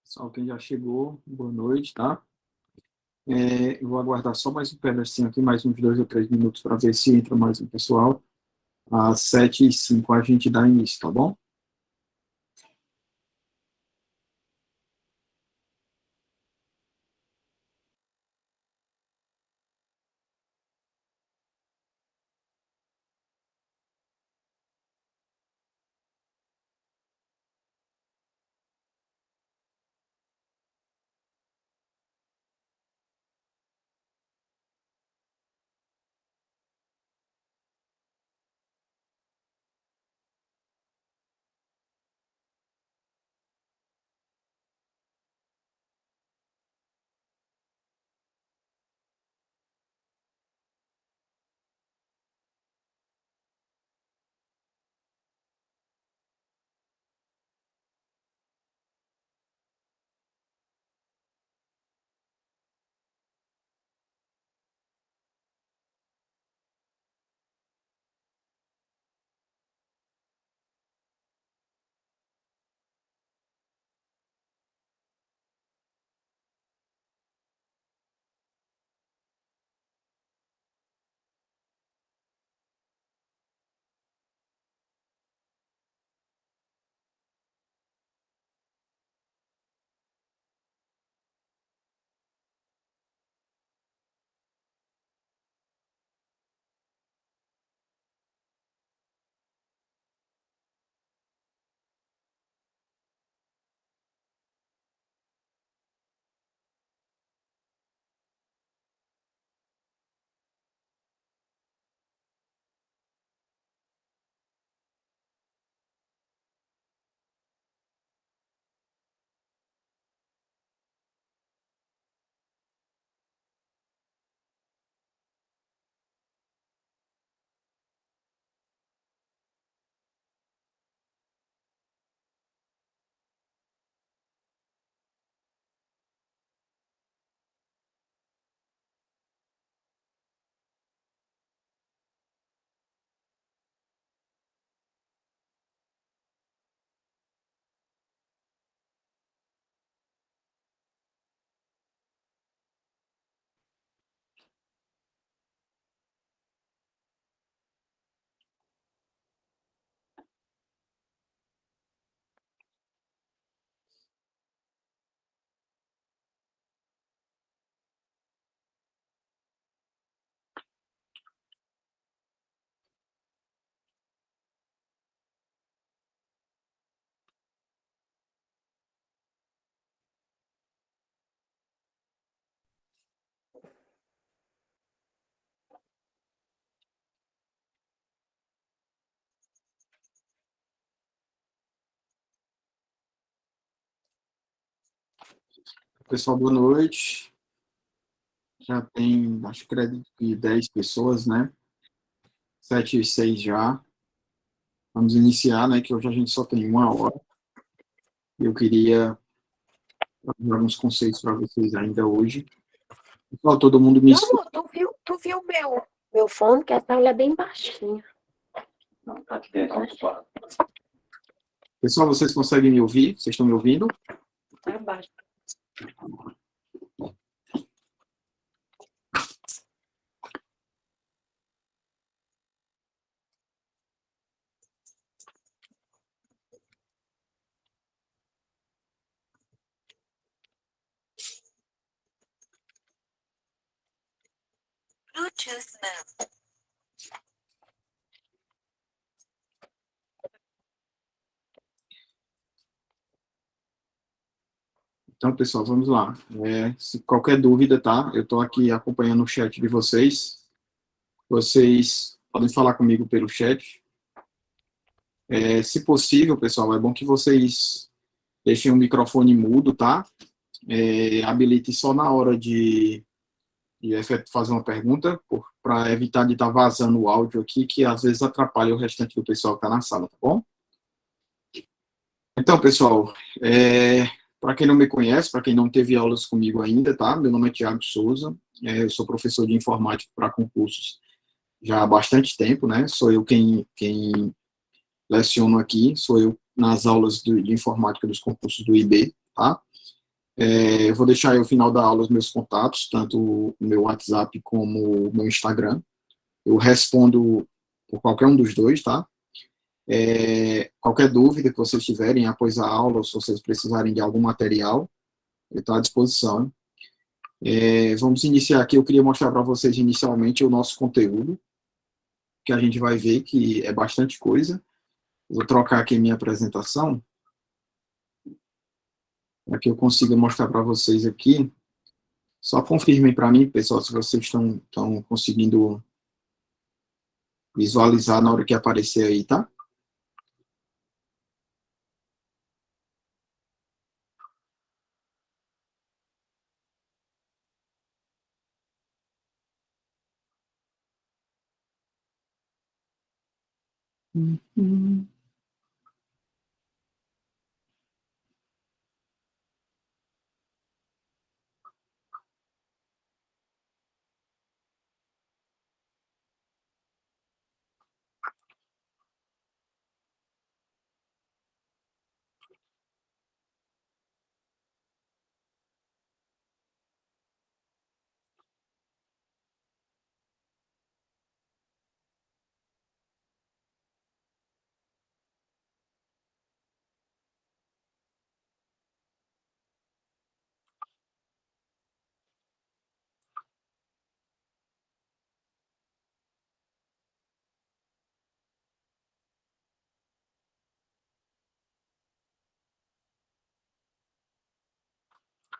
Pessoal, quem já chegou, boa noite, tá? Eu vou aguardar só mais um pedacinho aqui, mais uns 2 ou 3 minutos, para ver se entra mais um pessoal. Às 7h05 a gente dá início, tá bom? Pessoal, boa noite. Já tem, acho que acredito que 10 pessoas, né? 7h06 já. Vamos iniciar, né? Que hoje a gente só tem 1 hora. Eu queria dar alguns conceitos para vocês ainda hoje. Pessoal, todo mundo me... Meu amor, tu viu meu fone, que a tela é bem baixinha. Não, tá aqui dentro, ocupado. Pessoal, vocês conseguem me ouvir? Vocês estão me ouvindo? Tá baixo. Bluetooth mode. Então, pessoal, vamos lá. Se qualquer dúvida, tá? Eu estou aqui acompanhando o chat de vocês. Vocês podem falar comigo pelo chat. Se possível, pessoal, é bom que vocês deixem o microfone mudo, tá? Habilite só na hora de fazer uma pergunta, para evitar de estar vazando o áudio aqui, que às vezes atrapalha o restante do pessoal que está na sala, tá bom? Então, pessoal, para quem não me conhece, para quem não teve aulas comigo ainda, tá? Meu nome é Thiago Souza, eu sou professor de informática para concursos já há bastante tempo, né? Sou eu quem leciono aqui, sou eu nas aulas de informática dos concursos do IB, tá? Eu vou deixar aí ao final da aula os meus contatos, tanto o meu WhatsApp como o meu Instagram. Eu respondo por qualquer um dos dois, tá? Qualquer dúvida que vocês tiverem após a aula, ou se vocês precisarem de algum material, eu estou à disposição. Vamos iniciar aqui. Eu queria mostrar para vocês inicialmente o nosso conteúdo, que a gente vai ver que é bastante coisa. Vou trocar aqui minha apresentação, para que eu consiga mostrar para vocês aqui. Só confirmem para mim, pessoal, se vocês estão conseguindo visualizar na hora que aparecer aí, tá?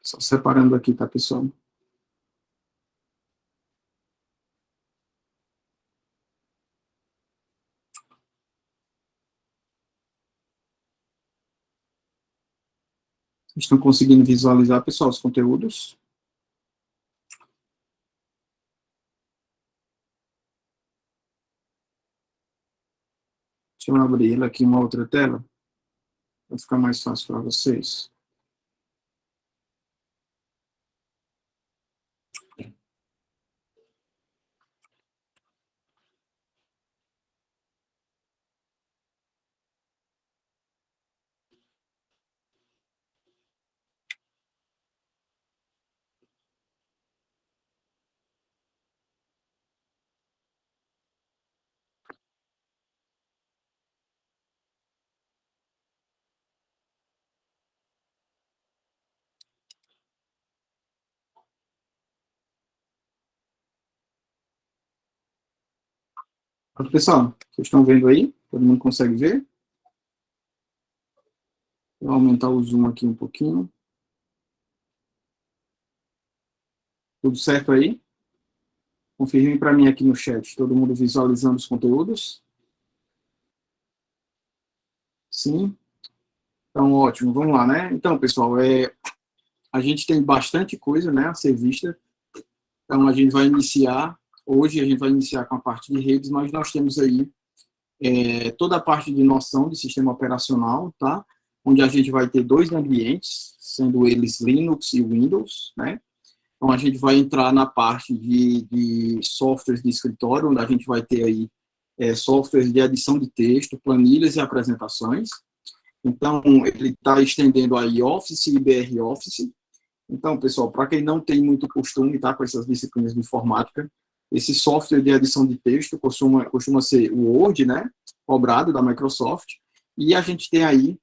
Só separando aqui, tá, pessoal? Estão conseguindo visualizar, pessoal, os conteúdos? Deixa eu abrir ele aqui em uma outra tela, para ficar mais fácil para vocês. Pronto, pessoal, vocês estão vendo aí? Todo mundo consegue ver? Vou aumentar o zoom aqui um pouquinho. Tudo certo aí? Confirmem para mim aqui no chat. Todo mundo visualizando os conteúdos? Sim? Então, ótimo. Vamos lá, né? Então, pessoal, a gente tem bastante coisa, né, a ser vista. Então, a gente vai iniciar, hoje a gente vai iniciar com a parte de redes, mas nós temos aí toda a parte de noção de sistema operacional, tá? Onde a gente vai ter dois ambientes, sendo eles Linux e Windows, né? Então, a gente vai entrar na parte de softwares de escritório, onde a gente vai ter aí softwares de edição de texto, planilhas e apresentações. Então, ele está estendendo aí Office e LibreOffice. Então, pessoal, para quem não tem muito costume, tá, com essas disciplinas de informática, esse software de edição de texto costuma ser o Word, né, cobrado da Microsoft, e a gente tem aí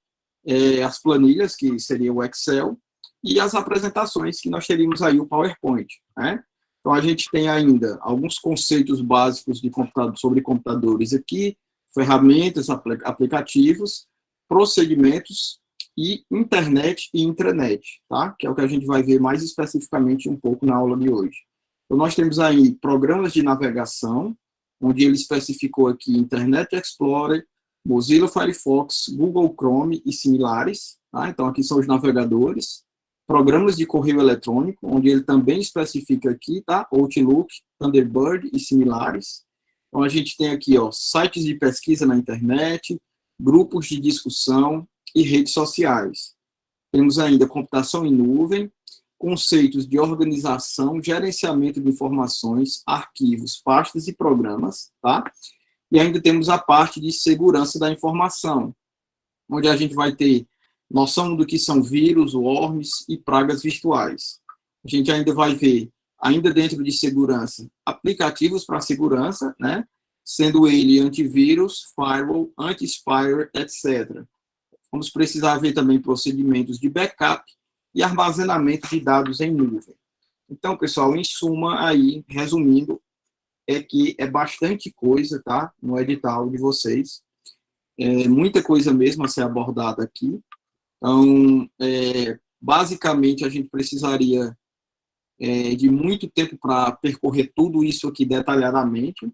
as planilhas, que seria o Excel, e as apresentações, que nós teríamos aí o PowerPoint, né? Então, a gente tem ainda alguns conceitos básicos sobre computadores aqui, ferramentas, aplicativos, procedimentos e internet e intranet, tá? Que é o que a gente vai ver mais especificamente um pouco na aula de hoje. Então, nós temos aí programas de navegação, onde ele especificou aqui Internet Explorer, Mozilla Firefox, Google Chrome e similares, tá? Então, aqui são os navegadores. Programas de correio eletrônico, onde ele também especifica aqui, tá? Outlook, Thunderbird e similares. Então, a gente tem aqui, ó, sites de pesquisa na internet, grupos de discussão e redes sociais. Temos ainda computação em nuvem, conceitos de organização, gerenciamento de informações, arquivos, pastas e programas, tá? E ainda temos a parte de segurança da informação, onde a gente vai ter noção do que são vírus, worms e pragas virtuais. A gente ainda vai ver, ainda dentro de segurança, aplicativos para segurança, né? Sendo ele antivírus, firewall, anti-spyware, etc. Vamos precisar ver também procedimentos de backup e armazenamento de dados em nuvem. Então, pessoal, em suma, aí, resumindo, é que é bastante coisa, tá? No edital de vocês. É muita coisa mesmo a ser abordada aqui. Então, basicamente, a gente precisaria de muito tempo para percorrer tudo isso aqui detalhadamente.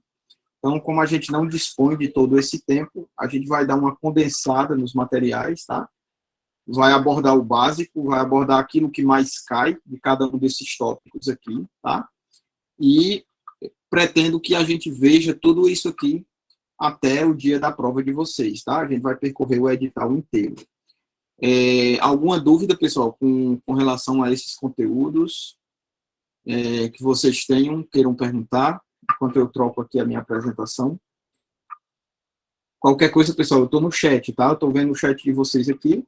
Então, como a gente não dispõe de todo esse tempo, a gente vai dar uma condensada nos materiais, tá? Vai abordar o básico, vai abordar aquilo que mais cai de cada um desses tópicos aqui, tá? E pretendo que a gente veja tudo isso aqui até o dia da prova de vocês, tá? A gente vai percorrer o edital inteiro. Alguma dúvida, pessoal, com relação a esses conteúdos que vocês tenham, queiram perguntar, enquanto eu troco aqui a minha apresentação? Qualquer coisa, pessoal, eu estou no chat, tá? Eu estou vendo o chat de vocês aqui.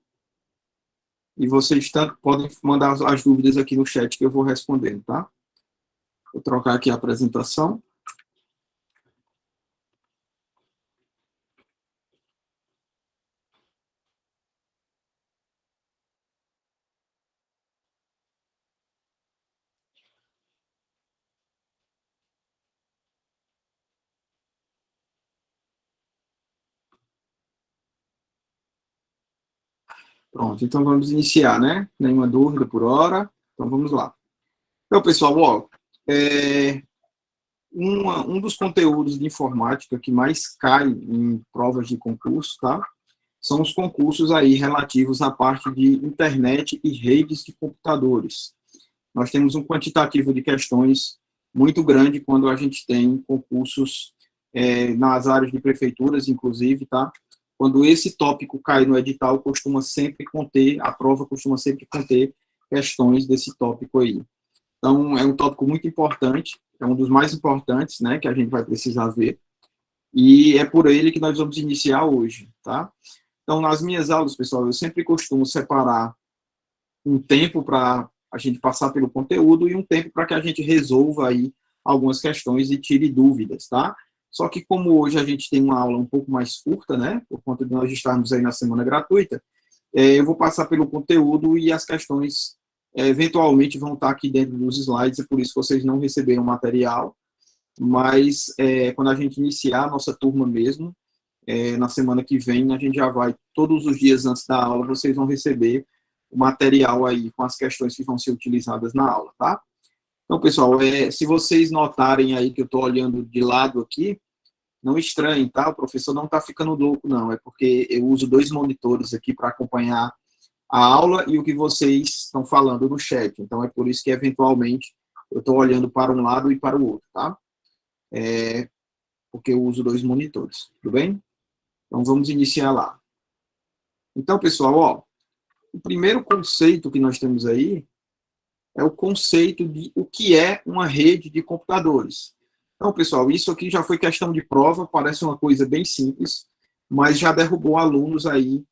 E vocês podem mandar as dúvidas aqui no chat que eu vou respondendo, tá? Vou trocar aqui a apresentação. Pronto, então vamos iniciar, né? Nenhuma dúvida por hora. Então vamos lá. Então, pessoal, ó, um dos conteúdos de informática que mais cai em provas de concurso, tá? São os concursos aí relativos à parte de internet e redes de computadores. Nós temos um quantitativo de questões muito grande quando a gente tem concursos nas áreas de prefeituras, inclusive, tá? Quando esse tópico cai no edital, a prova costuma sempre conter questões desse tópico aí. Então, é um tópico muito importante, é um dos mais importantes, né, que a gente vai precisar ver, e é por ele que nós vamos iniciar hoje, tá? Então, nas minhas aulas, pessoal, eu sempre costumo separar um tempo para a gente passar pelo conteúdo e um tempo para que a gente resolva aí algumas questões e tire dúvidas, tá? Só que como hoje a gente tem uma aula um pouco mais curta, né, por conta de nós estarmos aí na semana gratuita, eu vou passar pelo conteúdo e as questões eventualmente vão estar aqui dentro dos slides, é por isso que vocês não receberam material, mas quando a gente iniciar a nossa turma mesmo, na semana que vem, a gente já vai, todos os dias antes da aula, vocês vão receber o material aí com as questões que vão ser utilizadas na aula, tá? Então, pessoal, se vocês notarem aí que eu estou olhando de lado aqui, não estranhem, tá? O professor não está ficando louco, não. É porque eu uso 2 monitores aqui para acompanhar a aula e o que vocês estão falando no chat. Então, é por isso que, eventualmente, eu estou olhando para um lado e para o outro, tá? Porque eu uso 2 monitores, tudo bem? Então, vamos iniciar lá. Então, pessoal, ó, o primeiro conceito que nós temos aí é o conceito de o que é uma rede de computadores. Então, pessoal, isso aqui já foi questão de prova, parece uma coisa bem simples, mas já derrubou alunos aí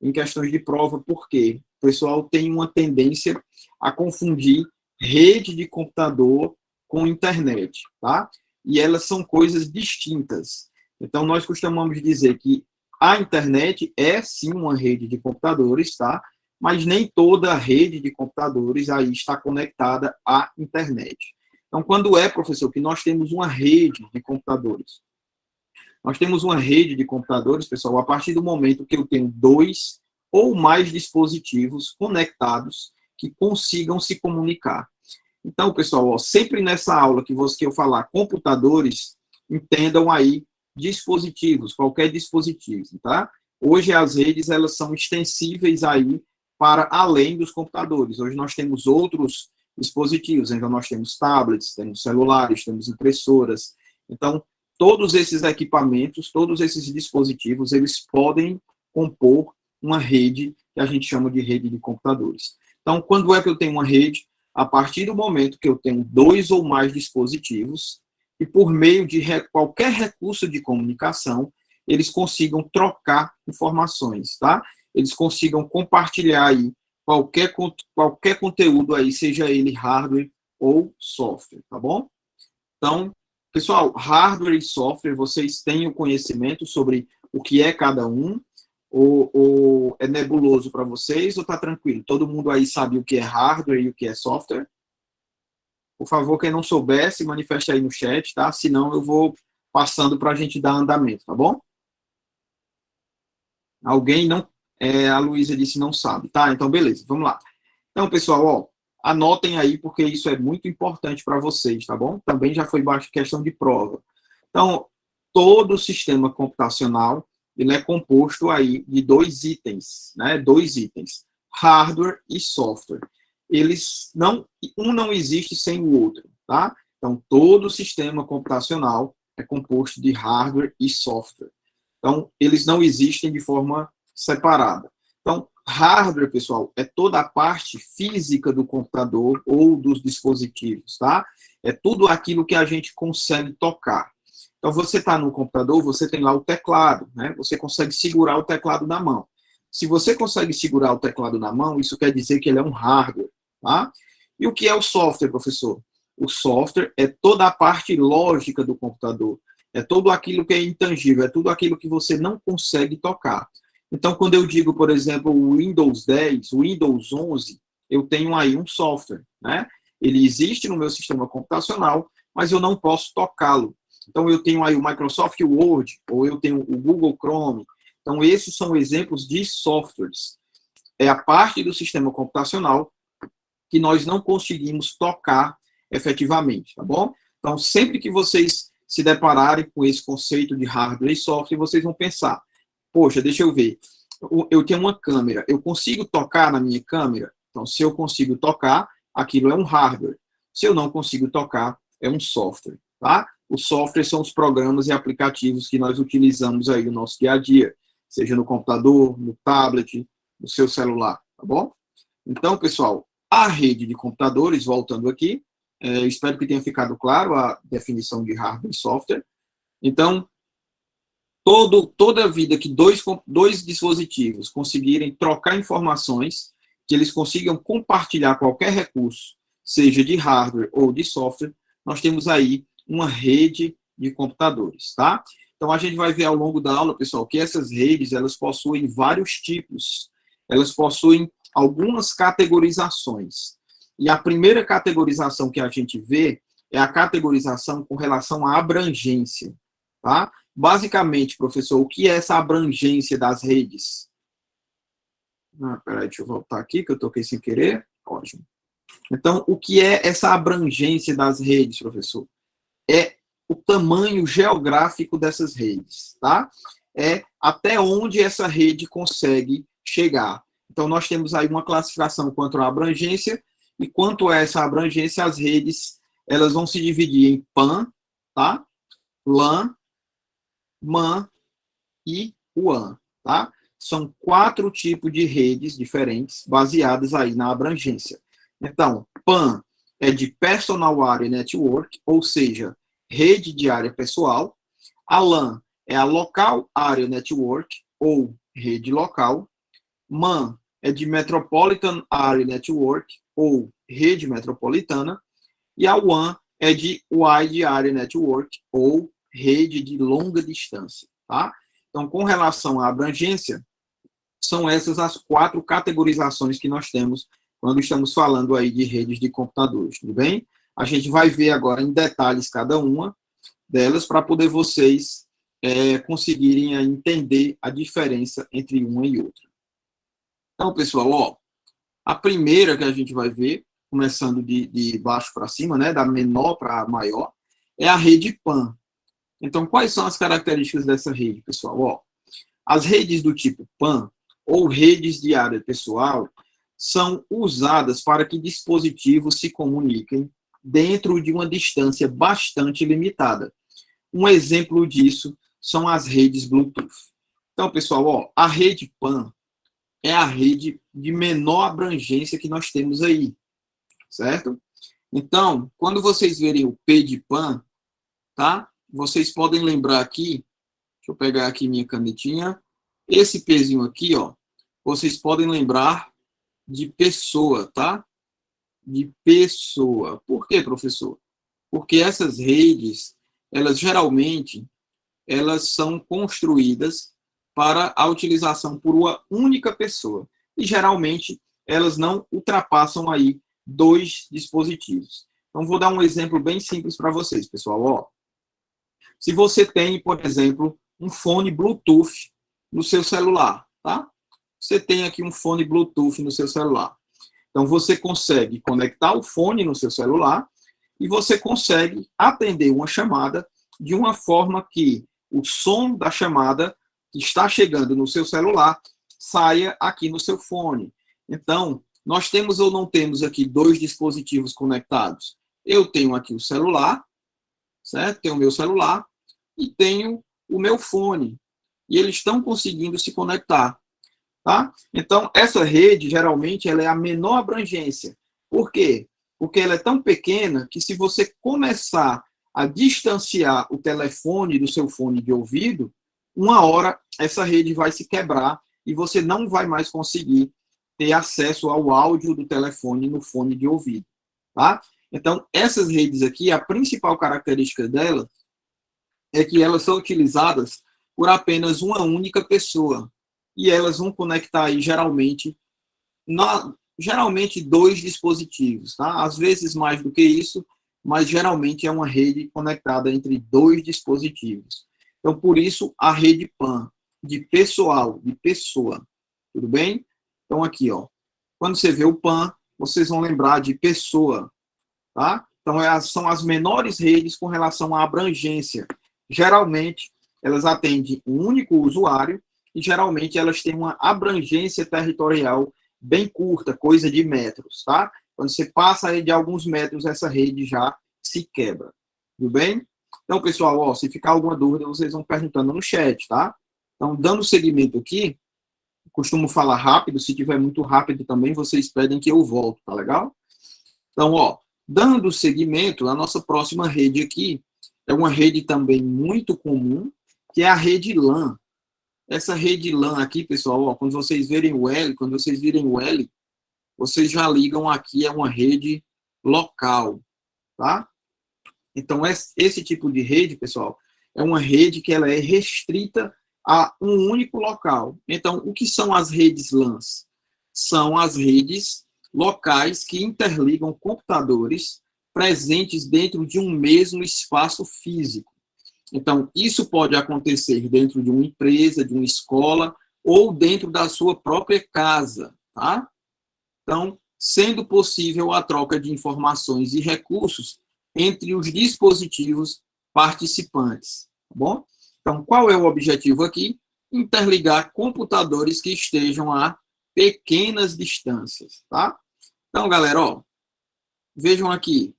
em questões de prova, porque o pessoal tem uma tendência a confundir rede de computador com internet, tá? E elas são coisas distintas. Então, nós costumamos dizer que a internet é, sim, uma rede de computadores, tá? Mas nem toda a rede de computadores aí está conectada à internet. Então, quando professor, que nós temos uma rede de computadores? Nós temos uma rede de computadores, pessoal, a partir do momento que eu tenho 2 ou mais dispositivos conectados que consigam se comunicar. Então, pessoal, ó, sempre nessa aula que eu falar computadores, entendam aí dispositivos, qualquer dispositivo, tá? Hoje as redes, elas são extensíveis aí para além dos computadores. Hoje nós temos outros dispositivos, então nós temos tablets, temos celulares, temos impressoras. Então, todos esses equipamentos, todos esses dispositivos, eles podem compor uma rede que a gente chama de rede de computadores. Então, quando é que eu tenho uma rede? A partir do momento que eu tenho 2 ou mais dispositivos e por meio de qualquer recurso de comunicação, eles consigam trocar informações, tá? eles consigam compartilhar aí qualquer conteúdo aí, seja ele hardware ou software, tá bom? Então, pessoal, hardware e software, vocês têm o conhecimento sobre o que é cada um, ou é nebuloso para vocês, ou está tranquilo? Todo mundo aí sabe o que é hardware e o que é software? Por favor, quem não souber, se manifeste aí no chat, tá? Senão eu vou passando para a gente dar andamento, tá bom? Alguém não... a Luísa disse não sabe, tá? Então, beleza, vamos lá. Então, pessoal, ó, anotem aí, porque isso é muito importante para vocês, tá bom? Também já foi questão de prova. Então, todo o sistema computacional, ele é composto aí de dois itens, né? Dois itens, hardware e software. Eles não, um não existe sem o outro, tá? Então, todo o sistema computacional é composto de hardware e software. Então, eles não existem de forma separada. Então, hardware, pessoal, é toda a parte física do computador ou dos dispositivos, tá? É tudo aquilo que a gente consegue tocar. Então, você está no computador, você tem lá o teclado, né? Você consegue segurar o teclado na mão. Se você consegue segurar o teclado na mão, isso quer dizer que ele é um hardware, tá? E o que é o software, professor? O software é toda a parte lógica do computador. É tudo aquilo que é intangível, é tudo aquilo que você não consegue tocar. Então, quando eu digo, por exemplo, o Windows 10, o Windows 11, eu tenho aí um software, né? Ele existe no meu sistema computacional, mas eu não posso tocá-lo. Então, eu tenho aí o Microsoft Word, ou eu tenho o Google Chrome. Então, esses são exemplos de softwares. É a parte do sistema computacional que nós não conseguimos tocar efetivamente, tá bom? Então, sempre que vocês se depararem com esse conceito de hardware e software, vocês vão pensar, poxa, deixa eu ver, eu tenho uma câmera, eu consigo tocar na minha câmera? Então, se eu consigo tocar, aquilo é um hardware. Se eu não consigo tocar, é um software, tá? Os softwares são os programas e aplicativos que nós utilizamos aí no nosso dia a dia, seja no computador, no tablet, no seu celular, tá bom? Então, pessoal, a rede de computadores, voltando aqui, espero que tenha ficado claro a definição de hardware e software. Então, toda a vida que dois dispositivos conseguirem trocar informações, que eles consigam compartilhar qualquer recurso, seja de hardware ou de software, nós temos aí uma rede de computadores, tá? Então, a gente vai ver ao longo da aula, pessoal, que essas redes, elas possuem vários tipos. Elas possuem algumas categorizações. E a primeira categorização que a gente vê é a categorização com relação à abrangência, tá? Basicamente, professor, o que é essa abrangência das redes? Peraí, deixa eu voltar aqui, que eu toquei sem querer. Ótimo. Então, o que é essa abrangência das redes, professor? É o tamanho geográfico dessas redes, tá? É até onde essa rede consegue chegar. Então, nós temos aí uma classificação quanto à abrangência, e quanto a essa abrangência, as redes, elas vão se dividir em PAN, tá? LAN, MAN e WAN, tá? São 4 tipos de redes diferentes, baseadas aí na abrangência. Então, PAN é de Personal Area Network, ou seja, rede de área pessoal. A LAN é a Local Area Network, ou rede local. MAN é de Metropolitan Area Network, ou rede metropolitana. E a WAN é de Wide Area Network, ou rede de longa distância, tá? Então, com relação à abrangência, são essas as 4 categorizações que nós temos quando estamos falando aí de redes de computadores, tudo bem? A gente vai ver agora em detalhes cada uma delas para poder vocês conseguirem entender a diferença entre uma e outra. Então, pessoal, ó, a primeira que a gente vai ver, começando de baixo para cima, né, da menor para a maior, é a rede PAN. Então, quais são as características dessa rede, pessoal? Ó, as redes do tipo PAN, ou redes de área pessoal, são usadas para que dispositivos se comuniquem dentro de uma distância bastante limitada. Um exemplo disso são as redes Bluetooth. Então, pessoal, ó, a rede PAN é a rede de menor abrangência que nós temos aí, certo? Então, quando vocês verem o P de PAN, tá? Vocês podem lembrar aqui, deixa eu pegar aqui minha canetinha, esse Pzinho aqui, ó, vocês podem lembrar de pessoa, tá? De pessoa. Por quê, professor? Porque essas redes, elas geralmente, elas são construídas para a utilização por uma única pessoa. E geralmente, elas não ultrapassam aí 2 dispositivos. Então, vou dar um exemplo bem simples para vocês, pessoal. Ó, se você tem, por exemplo, um fone Bluetooth no seu celular, tá? Você tem aqui um fone Bluetooth no seu celular. Então, você consegue conectar o fone no seu celular e você consegue atender uma chamada de uma forma que o som da chamada que está chegando no seu celular saia aqui no seu fone. Então, nós temos ou não temos aqui 2 dispositivos conectados? Eu tenho aqui o celular, certo? Tenho o meu celular e tenho o meu fone. E eles estão conseguindo se conectar. Tá? Então, essa rede, geralmente, ela é a menor abrangência. Por quê? Porque ela é tão pequena que se você começar a distanciar o telefone do seu fone de ouvido, uma hora essa rede vai se quebrar e você não vai mais conseguir ter acesso ao áudio do telefone no fone de ouvido. Tá? Então, essas redes aqui, a principal característica delas é que elas são utilizadas por apenas uma única pessoa. E elas vão conectar aí geralmente 2 dispositivos, tá? Às vezes mais do que isso, mas geralmente é uma rede conectada entre 2 dispositivos. Então, por isso, a rede PAN, de pessoal, de pessoa, tudo bem? Então, aqui, ó, quando você vê o PAN, vocês vão lembrar de pessoa, tá? Então, são as menores redes com relação à abrangência. Geralmente, elas atendem um único usuário, e geralmente elas têm uma abrangência territorial bem curta, coisa de metros, tá? Quando você passa aí de alguns metros, essa rede já se quebra, tudo bem? Então, pessoal, ó, se ficar alguma dúvida, vocês vão perguntando no chat, tá? Então, dando seguimento aqui, costumo falar rápido, se tiver muito rápido também, vocês pedem que eu volto, tá legal? Então, ó, dando seguimento, a nossa próxima rede aqui é uma rede também muito comum, que é a rede LAN. Essa rede LAN aqui, pessoal, ó, quando vocês virem o L, vocês já ligam aqui a uma rede local, tá? Então, esse tipo de rede, pessoal, é uma rede que ela é restrita a um único local. Então, o que são as redes LANs? São as redes locais que interligam computadores presentes dentro de um mesmo espaço físico. Então, isso pode acontecer dentro de uma empresa, de uma escola, ou dentro da sua própria casa, tá? Então, sendo possível a troca de informações e recursos entre os dispositivos participantes, tá bom? Então, qual é o objetivo aqui? Interligar computadores que estejam a pequenas distâncias, tá? Então, galera, ó, vejam aqui.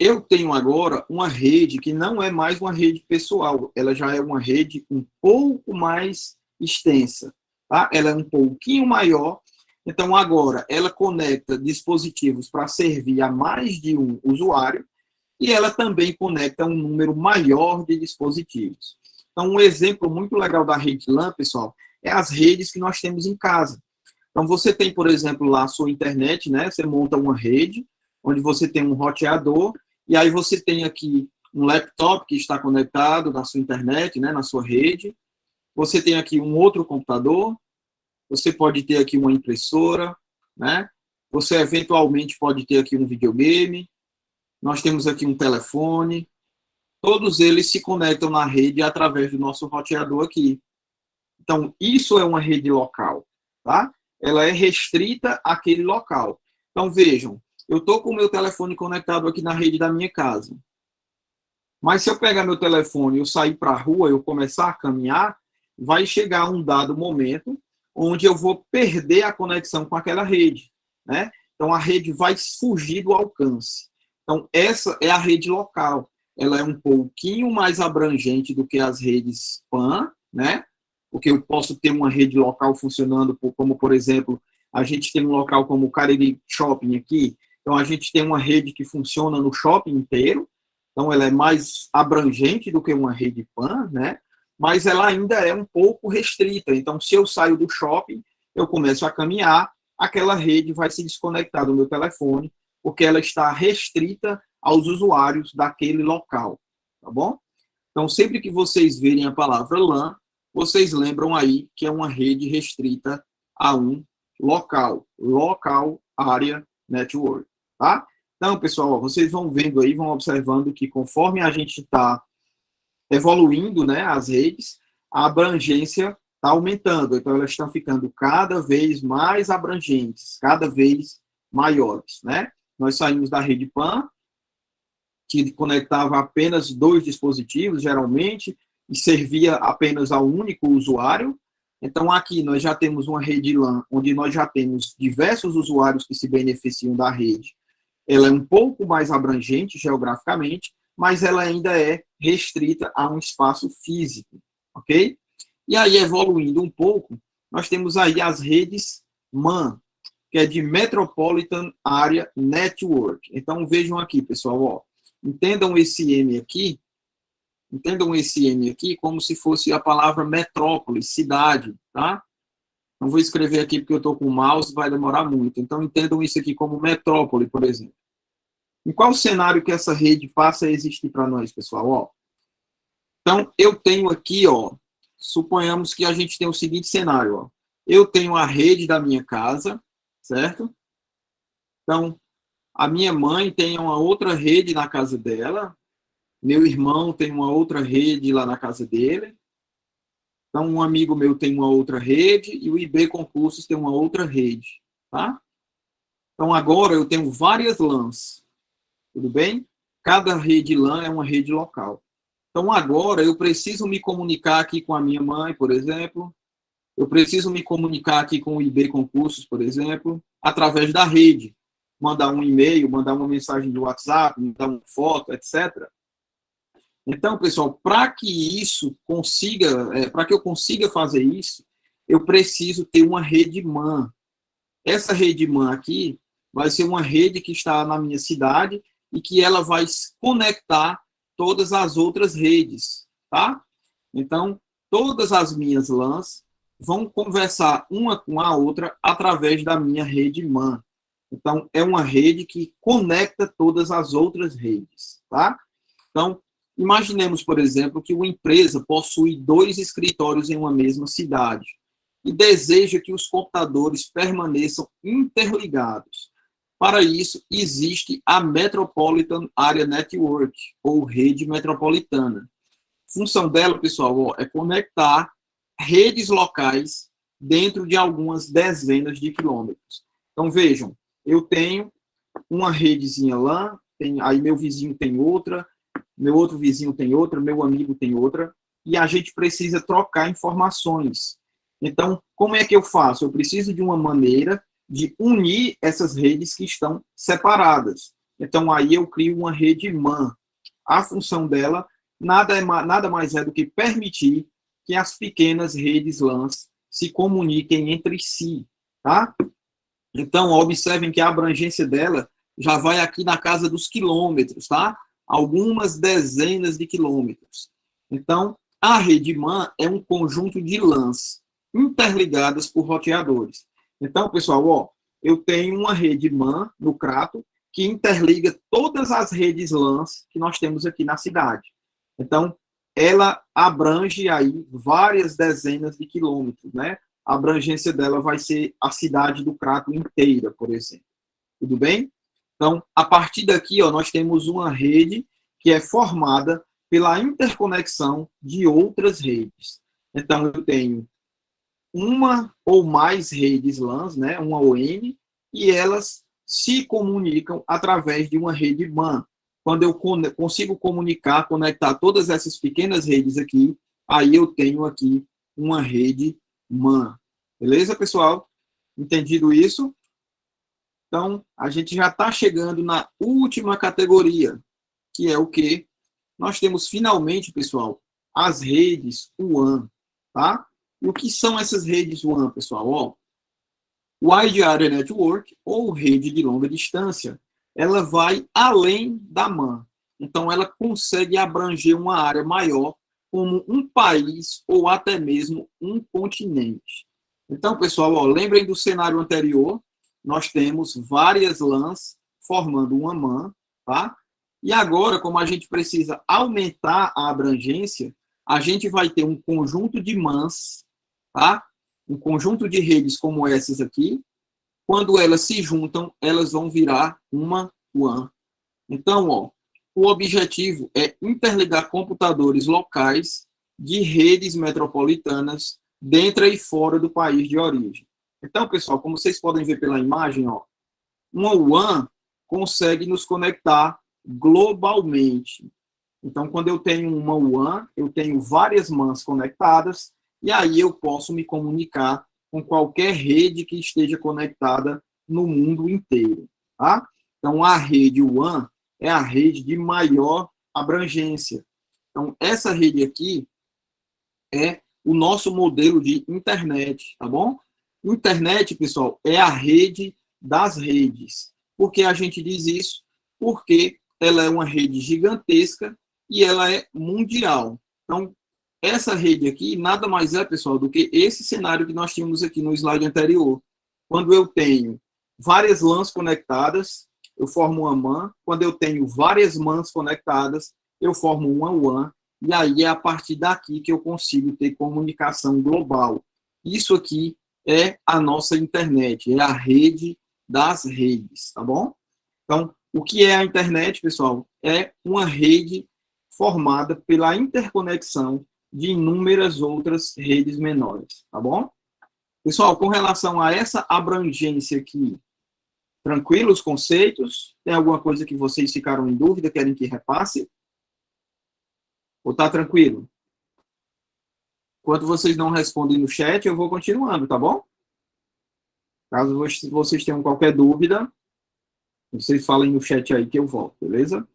Eu tenho agora uma rede que não é mais uma rede pessoal, ela já é uma rede um pouco mais extensa, tá? Ela é um pouquinho maior, então agora ela conecta dispositivos para servir a mais de um usuário e ela também conecta um número maior de dispositivos. Então, um exemplo muito legal da rede LAN, pessoal, é as redes que nós temos em casa. Então, você tem, por exemplo, lá a sua internet, né? Você monta uma rede, onde você tem um roteador, e aí você tem aqui um laptop que está conectado na sua internet, né, na sua rede. Você tem aqui um outro computador. Você pode ter aqui uma impressora, né? Você eventualmente pode ter aqui um videogame. Nós temos aqui um telefone. Todos eles se conectam na rede através do nosso roteador aqui. Então, isso é uma rede local, tá? Ela é restrita àquele local. Então, vejam, eu estou com o meu telefone conectado aqui na rede da minha casa. Mas se eu pegar meu telefone e eu sair para a rua, eu começar a caminhar, vai chegar um dado momento onde eu vou perder a conexão com aquela rede, né? Então, a rede vai fugir do alcance. Então, essa é a rede local. Ela é um pouquinho mais abrangente do que as redes PAN, né? Porque eu posso ter uma rede local funcionando, como, por exemplo, a gente tem um local como o Cariri Shopping aqui, então a gente tem uma rede que funciona no shopping inteiro, então ela é mais abrangente do que uma rede PAN, né? mas ela ainda é um pouco restrita. Então, se eu saio do shopping, eu começo a caminhar, aquela rede vai se desconectar do meu telefone, porque ela está restrita aos usuários daquele local, tá bom? Então, sempre que vocês verem a palavra LAN, vocês lembram aí que é uma rede restrita a um local area network, tá? Então, pessoal, vocês vão vendo aí, vão observando que conforme a gente está evoluindo, né, as redes, a abrangência está aumentando. Então, elas estão ficando cada vez mais abrangentes, cada vez maiores, né? Nós saímos da rede PAN, que conectava apenas 2 dispositivos, geralmente, e servia apenas a um único usuário. Então, aqui nós já temos uma rede LAN, onde nós já temos diversos usuários que se beneficiam da rede. Ela é um pouco mais abrangente geograficamente, mas ela ainda é restrita a um espaço físico, ok? E aí, evoluindo um pouco, nós temos aí as redes MAN, que é de Metropolitan Area Network. Então, vejam aqui, pessoal, ó, entendam esse M aqui como se fosse a palavra metrópole, cidade, tá? Não vou escrever aqui porque eu estou com o mouse, vai demorar muito. Então, entendam isso aqui como metrópole, por exemplo. Em qual cenário que essa rede passa a existir para nós, pessoal? Ó, então, eu tenho aqui, ó, suponhamos que a gente tem o seguinte cenário, ó. Eu tenho a rede da minha casa, certo? Então, a minha mãe tem uma outra rede na casa dela, meu irmão tem uma outra rede lá na casa dele, então um amigo meu tem uma outra rede e o IB Concursos tem uma outra rede, tá? Então, agora eu tenho várias LANs, tudo bem? Cada rede LAN é uma rede local. Então, agora eu preciso me comunicar aqui com a minha mãe, por exemplo, eu preciso me comunicar aqui com o IB Concursos, por exemplo, através da rede. Mandar um e-mail, mandar uma mensagem de WhatsApp, mandar uma foto, etc. Então, pessoal, para que isso consiga, para que eu consiga fazer isso, eu preciso ter uma rede MAN. Essa rede MAN aqui vai ser uma rede que está na minha cidade e que ela vai conectar todas as outras redes, tá? Então, todas as minhas LANs vão conversar uma com a outra através da minha rede MAN. Então, é uma rede que conecta todas as outras redes, tá? Então, imaginemos, por exemplo, que uma empresa possui 2 escritórios em uma mesma cidade e deseja que os computadores permaneçam interligados. Para isso, existe a Metropolitan Area Network, ou rede metropolitana. A função dela, pessoal, é conectar redes locais dentro de algumas dezenas de quilômetros. Então, vejam, eu tenho uma redezinha LAN, aí meu vizinho tem outra, meu outro vizinho tem outra, meu amigo tem outra, e a gente precisa trocar informações. Então, como é que eu faço? Eu preciso de uma maneira de unir essas redes que estão separadas. Então, aí eu crio uma rede MAN. A função dela nada mais é do que permitir que as pequenas redes LANs se comuniquem entre si, tá? Então, observem que a abrangência dela já vai aqui na casa dos quilômetros, tá? Algumas dezenas de quilômetros. Então, a rede MAN é um conjunto de LANs interligadas por roteadores. Então, pessoal, ó, eu tenho uma rede MAN no Crato que interliga todas as redes LANs que nós temos aqui na cidade. Então, ela abrange aí várias dezenas de quilômetros, né? A abrangência dela vai ser a cidade do Crato inteira, por exemplo. Tudo bem? Então, a partir daqui, ó, nós temos uma rede que é formada pela interconexão de outras redes. Então, eu tenho uma ou mais redes LANs, né, uma ON, e elas se comunicam através de uma rede MAN. Quando eu consigo comunicar, conectar todas essas pequenas redes aqui, aí eu tenho aqui uma rede MAN. Beleza, pessoal? Entendido isso? Então, a gente já está chegando na última categoria, que é o quê? Nós temos finalmente, pessoal, as redes WAN, tá? E o que são essas redes WAN, pessoal? Ó, Wide Area Network, ou rede de longa distância, ela vai além da MAN. Então, ela consegue abranger uma área maior como um país ou até mesmo um continente. Então, pessoal, ó, lembrem do cenário anterior, nós temos várias lãs formando uma MAN, tá? E agora, como a gente precisa aumentar a abrangência, a gente vai ter um conjunto de MANs, tá? Um conjunto de redes como essas aqui. Quando elas se juntam, elas vão virar uma WAN. Então, ó, o objetivo é interligar computadores locais de redes metropolitanas dentro e fora do país de origem. Então, pessoal, como vocês podem ver pela imagem, ó, uma WAN consegue nos conectar globalmente. Então, quando eu tenho uma WAN, eu tenho várias MANs conectadas, e aí eu posso me comunicar com qualquer rede que esteja conectada no mundo inteiro. Tá? Então, a rede WAN é a rede de maior abrangência. Então, essa rede aqui é o nosso modelo de internet, tá bom? Internet, pessoal, é a rede das redes. Por que a gente diz isso? Porque ela é uma rede gigantesca e ela é mundial. Então, essa rede aqui nada mais é, pessoal, do que esse cenário que nós tínhamos aqui no slide anterior. Quando eu tenho várias LANs conectadas, eu formo uma MAN. Quando eu tenho várias MANs conectadas, eu formo uma WAN. E aí é a partir daqui que eu consigo ter comunicação global. Isso aqui é a nossa internet, é a rede das redes, tá bom? Então, o que é a internet, pessoal? É uma rede formada pela interconexão de inúmeras outras redes menores, tá bom? Pessoal, com relação a essa abrangência aqui, tranquilo os conceitos? Tem alguma coisa que vocês ficaram em dúvida, querem que repasse? Ou tá tranquilo? Enquanto vocês não respondem no chat, eu vou continuando, tá bom? Caso vocês tenham qualquer dúvida, vocês falem no chat aí que eu volto, beleza?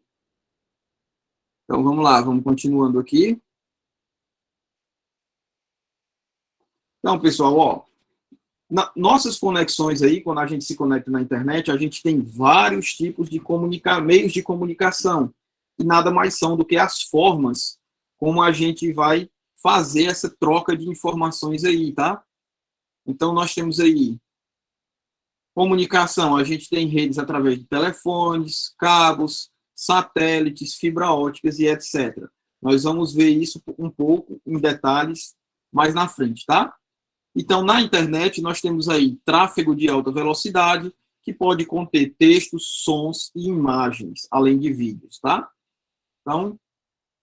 Então vamos lá, vamos continuando aqui. Então, pessoal, ó, nossas conexões aí, quando a gente se conecta na internet, a gente tem vários tipos de meios de comunicação, e nada mais são do que as formas como a gente vai fazer essa troca de informações aí, tá? Então, nós temos aí comunicação, a gente tem redes através de telefones, cabos, satélites, fibra óticas e etc. Nós vamos ver isso um pouco em detalhes mais na frente, tá? Então, na internet, nós temos aí tráfego de alta velocidade, que pode conter textos, sons e imagens, além de vídeos, tá? Então,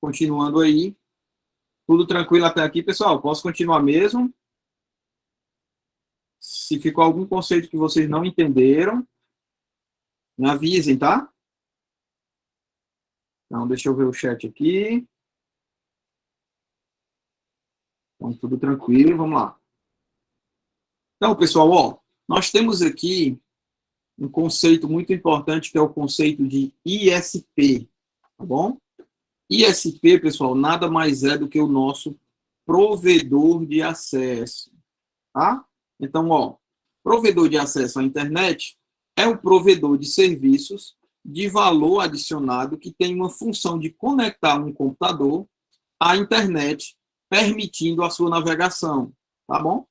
continuando aí, tudo tranquilo até aqui, pessoal? Posso continuar mesmo? Se ficou algum conceito que vocês não entenderam, me avisem, tá? Então, deixa eu ver o chat aqui. Então, tudo tranquilo, vamos lá. Então, pessoal, ó, nós temos aqui um conceito muito importante, que é o conceito de ISP, tá bom? ISP, pessoal, nada mais é do que o nosso provedor de acesso, tá? Então, ó, provedor de acesso à internet é um provedor de serviços de valor adicionado que tem uma função de conectar um computador à internet, permitindo a sua navegação, tá bom?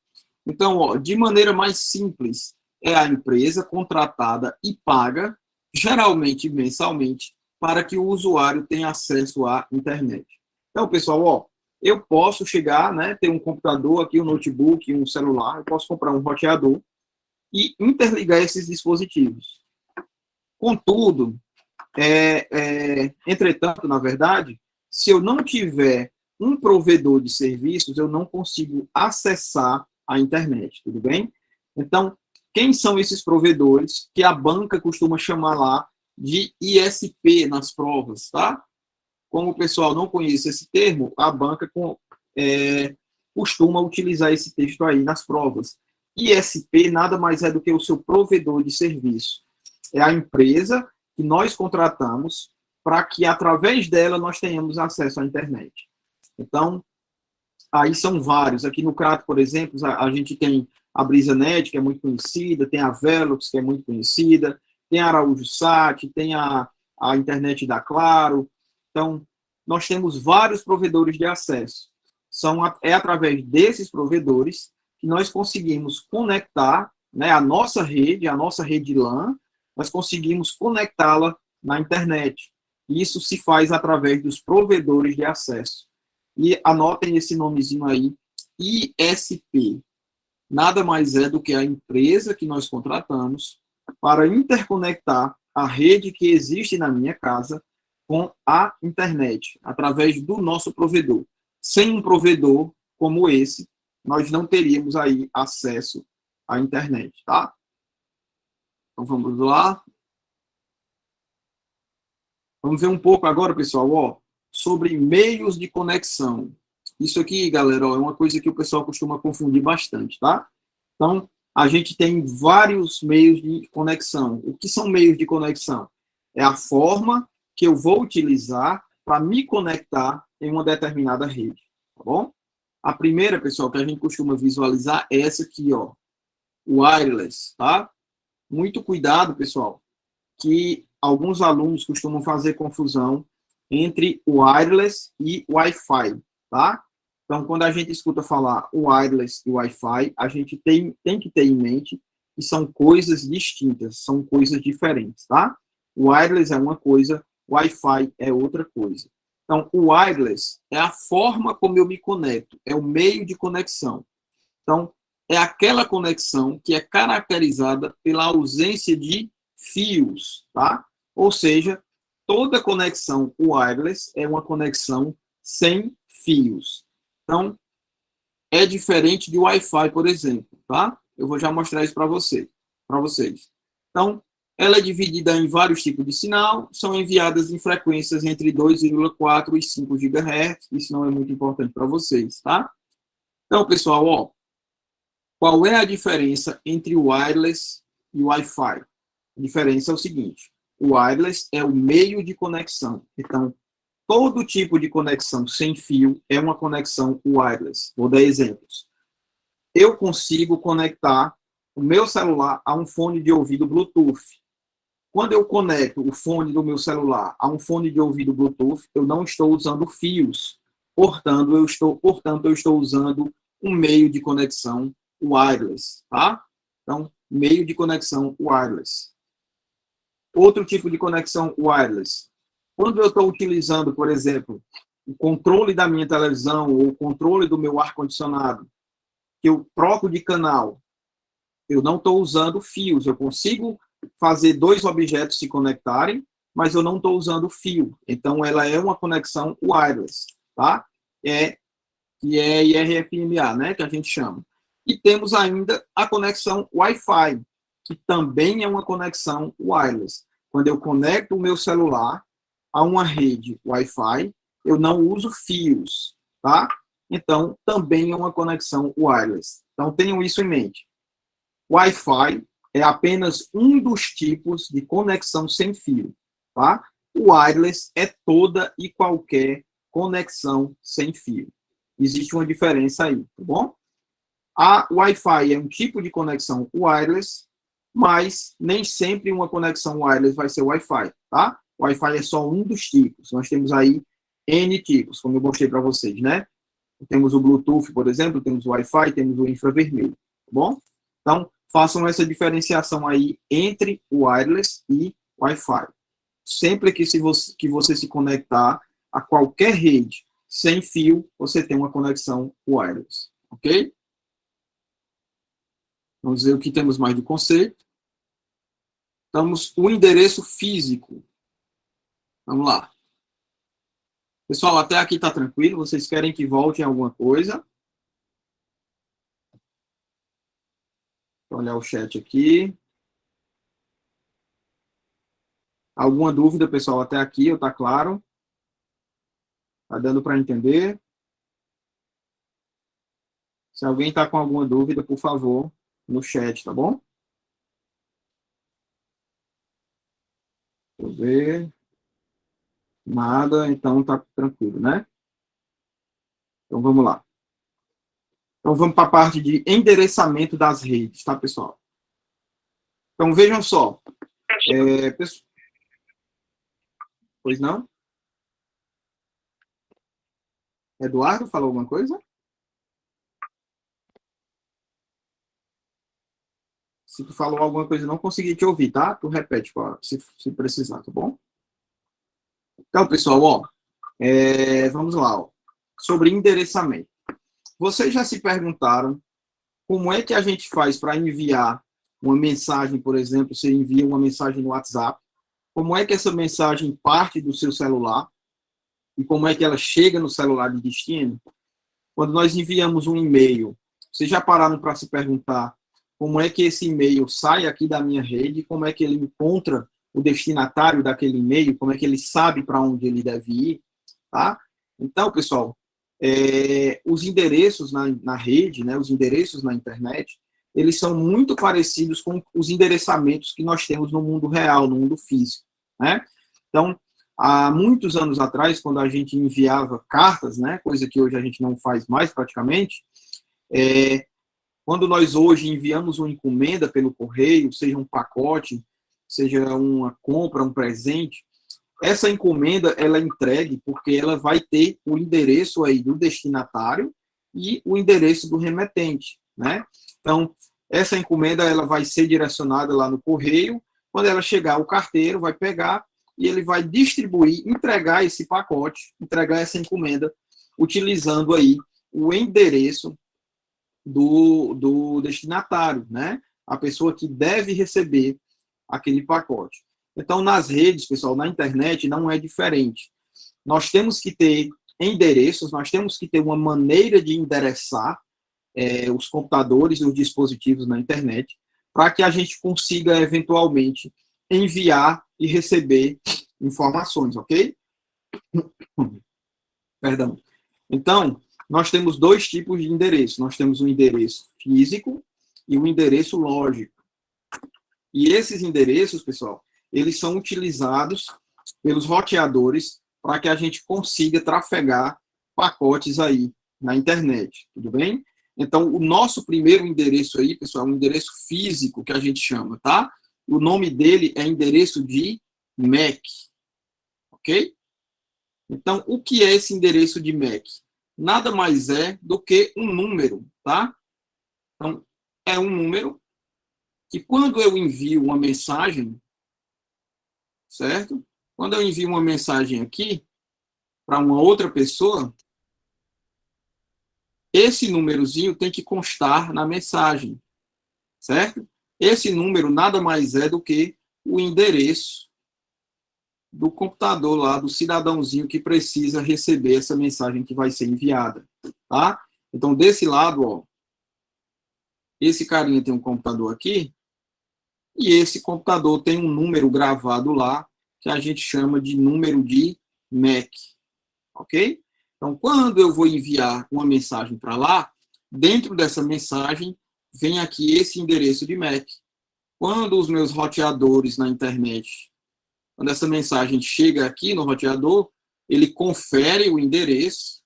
Então, ó, de maneira mais simples, é a empresa contratada e paga, geralmente mensalmente, para que o usuário tenha acesso à internet. Então, pessoal, ó, eu posso chegar, né, ter um computador aqui, um notebook, um celular, eu posso comprar um roteador e interligar esses dispositivos. Contudo, entretanto, na verdade, se eu não tiver um provedor de serviços, eu não consigo acessar a internet, tudo bem? Então, quem são esses provedores que a banca costuma chamar lá de ISP nas provas, tá? Como o pessoal não conhece esse termo, a banca costuma utilizar esse texto aí nas provas. ISP nada mais é do que o seu provedor de serviço. É a empresa que nós contratamos para que, através dela, nós tenhamos acesso à internet. Então, aí são vários. Aqui no Crato, por exemplo, a gente tem a BrisaNet, que é muito conhecida, tem a Velox, que é muito conhecida, tem a Araújo Sat, tem a internet da Claro. Então, nós temos vários provedores de acesso. É através desses provedores que nós conseguimos conectar, né, a nossa rede LAN, nós conseguimos conectá-la na internet. Isso se faz através dos provedores de acesso. E anotem esse nomezinho aí, ISP. Nada mais é do que a empresa que nós contratamos para interconectar a rede que existe na minha casa com a internet, através do nosso provedor. Sem um provedor como esse, nós não teríamos aí acesso à internet, tá? Então vamos lá. Vamos ver um pouco agora, pessoal, ó, sobre meios de conexão. Isso aqui, galera, ó, é uma coisa que o pessoal costuma confundir bastante, tá? Então, a gente tem vários meios de conexão. O que são meios de conexão? É a forma que eu vou utilizar para me conectar em uma determinada rede, tá bom? A primeira, pessoal, que a gente costuma visualizar é essa aqui, ó, wireless, tá? Muito cuidado, pessoal, que alguns alunos costumam fazer confusão entre wireless e Wi-Fi, tá? Então, quando a gente escuta falar wireless e Wi-Fi, a gente tem que ter em mente que são coisas distintas, são coisas diferentes, tá? O wireless é uma coisa, Wi-Fi é outra coisa. Então, o wireless é a forma como eu me conecto, é o meio de conexão. Então, é aquela conexão que é caracterizada pela ausência de fios, tá? Ou seja, toda conexão wireless é uma conexão sem fios. Então, é diferente de Wi-Fi, por exemplo, tá? Eu vou já mostrar isso para vocês. Então, ela é dividida em vários tipos de sinal, são enviadas em frequências entre 2,4 e 5 GHz, isso não é muito importante para vocês, tá? Então, pessoal, ó, qual é a diferença entre o wireless e o Wi-Fi? A diferença é o seguinte, o wireless é o meio de conexão, então, todo tipo de conexão sem fio é uma conexão wireless. Vou dar exemplos. Eu consigo conectar o meu celular a um fone de ouvido Bluetooth. Quando eu conecto o fone do meu celular a um fone de ouvido Bluetooth, eu não estou usando fios. Portanto, eu estou usando um meio de conexão wireless, tá? Então, meio de conexão wireless. Outro tipo de conexão wireless. Quando eu estou utilizando, por exemplo, o controle da minha televisão ou o controle do meu ar-condicionado, que eu troco de canal, eu não estou usando fios. Eu consigo fazer dois objetos se conectarem, mas eu não estou usando fio. Então, ela é uma conexão wireless, tá? Que é IRFMA, né? Que a gente chama. E temos ainda a conexão Wi-Fi, que também é uma conexão wireless. Quando eu conecto o meu celular a uma rede Wi-Fi, eu não uso fios, tá? Então, também é uma conexão wireless. Então, tenham isso em mente. Wi-Fi é apenas um dos tipos de conexão sem fio, tá? O wireless é toda e qualquer conexão sem fio. Existe uma diferença aí, tá bom? A Wi-Fi é um tipo de conexão wireless, mas nem sempre uma conexão wireless vai ser Wi-Fi, tá? Wi-Fi é só um dos tipos. Nós temos aí N tipos, como eu mostrei para vocês, né? Temos o Bluetooth, por exemplo, temos o Wi-Fi, temos o infravermelho, tá bom? Então, façam essa diferenciação aí entre wireless e Wi-Fi. Sempre que você se conectar a qualquer rede sem fio, você tem uma conexão wireless, ok? Vamos ver o que temos mais de conceito. Temos o endereço físico. Vamos lá. Pessoal, até aqui está tranquilo? Vocês querem que volte em alguma coisa? Vou olhar o chat aqui. Alguma dúvida, pessoal, até aqui? Está claro? Está dando para entender? Se alguém está com alguma dúvida, por favor, no chat, tá bom? Deixa eu ver. Nada, então tá tranquilo, né? Então vamos lá. Então vamos para a parte de endereçamento das redes, tá, pessoal? Então vejam só. Pois não? Eduardo, falou alguma coisa? Se tu falou alguma coisa e não consegui te ouvir, tá? Tu repete se precisar, tá bom? Então, pessoal, ó, vamos lá, ó, sobre endereçamento. Vocês já se perguntaram como é que a gente faz para enviar uma mensagem, por exemplo, você envia uma mensagem no WhatsApp, como é que essa mensagem parte do seu celular e como é que ela chega no celular de destino? Quando nós enviamos um e-mail, vocês já pararam para se perguntar como é que esse e-mail sai aqui da minha rede, como é que ele encontra o destinatário daquele e-mail, como é que ele sabe para onde ele deve ir, tá? Então, pessoal, os endereços na rede, né, os endereços na internet, eles são muito parecidos com os endereçamentos que nós temos no mundo real, no mundo físico, né? Então, há muitos anos atrás, quando a gente enviava cartas, né, coisa que hoje a gente não faz mais praticamente, quando nós hoje enviamos uma encomenda pelo correio, seja um pacote, seja uma compra, um presente, essa encomenda ela é entregue porque ela vai ter o endereço aí do destinatário e o endereço do remetente, né? Então, essa encomenda ela vai ser direcionada lá no correio, quando ela chegar, o carteiro vai pegar e ele vai distribuir, entregar esse pacote, entregar essa encomenda, utilizando aí o endereço do destinatário, né? A pessoa que deve receber aquele pacote. Então, nas redes, pessoal, na internet, não é diferente. Nós temos que ter endereços, nós temos que ter uma maneira de endereçar os computadores e os dispositivos na internet, para que a gente consiga, eventualmente, enviar e receber informações, ok? Perdão. Então, nós temos dois tipos de endereço. Nós temos um endereço físico e um endereço lógico. E esses endereços, pessoal, eles são utilizados pelos roteadores para que a gente consiga trafegar pacotes aí na internet, tudo bem? Então, o nosso primeiro endereço aí, pessoal, é um endereço físico que a gente chama, tá? O nome dele é endereço de MAC, ok? Então, o que é esse endereço de MAC? Nada mais é do que um número, tá? Então, é um número que quando eu envio uma mensagem, certo? Quando eu envio uma mensagem aqui para uma outra pessoa, esse númerozinho tem que constar na mensagem, certo? Esse número nada mais é do que o endereço do computador lá, do cidadãozinho que precisa receber essa mensagem que vai ser enviada, tá? Então, desse lado, ó, esse carinha tem um computador aqui, e esse computador tem um número gravado lá, que a gente chama de número de MAC, ok? Então, quando eu vou enviar uma mensagem para lá, dentro dessa mensagem vem aqui esse endereço de MAC. Quando os meus roteadores na internet, quando essa mensagem chega aqui no roteador, ele confere o endereço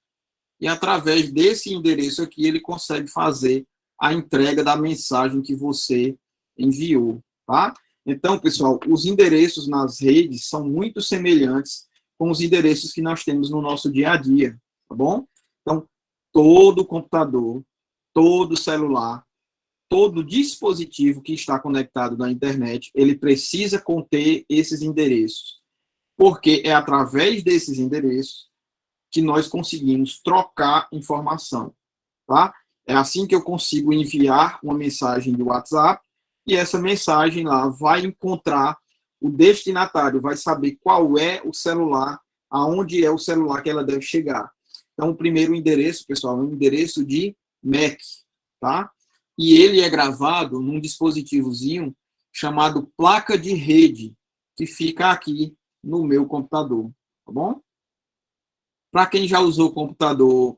e, através desse endereço aqui, ele consegue fazer a entrega da mensagem que você enviou, tá? Então, pessoal, os endereços nas redes são muito semelhantes com os endereços que nós temos no nosso dia a dia, tá bom? Então, todo computador, todo celular, todo dispositivo que está conectado na internet, ele precisa conter esses endereços, porque é através desses endereços que nós conseguimos trocar informação, tá? É assim que eu consigo enviar uma mensagem de WhatsApp e essa mensagem lá vai encontrar o destinatário, vai saber qual é o celular, aonde é o celular que ela deve chegar. Então, o primeiro endereço, pessoal, é um endereço de MAC, tá? E ele é gravado num dispositivozinho chamado placa de rede, que fica aqui no meu computador, tá bom? Para quem já usou computador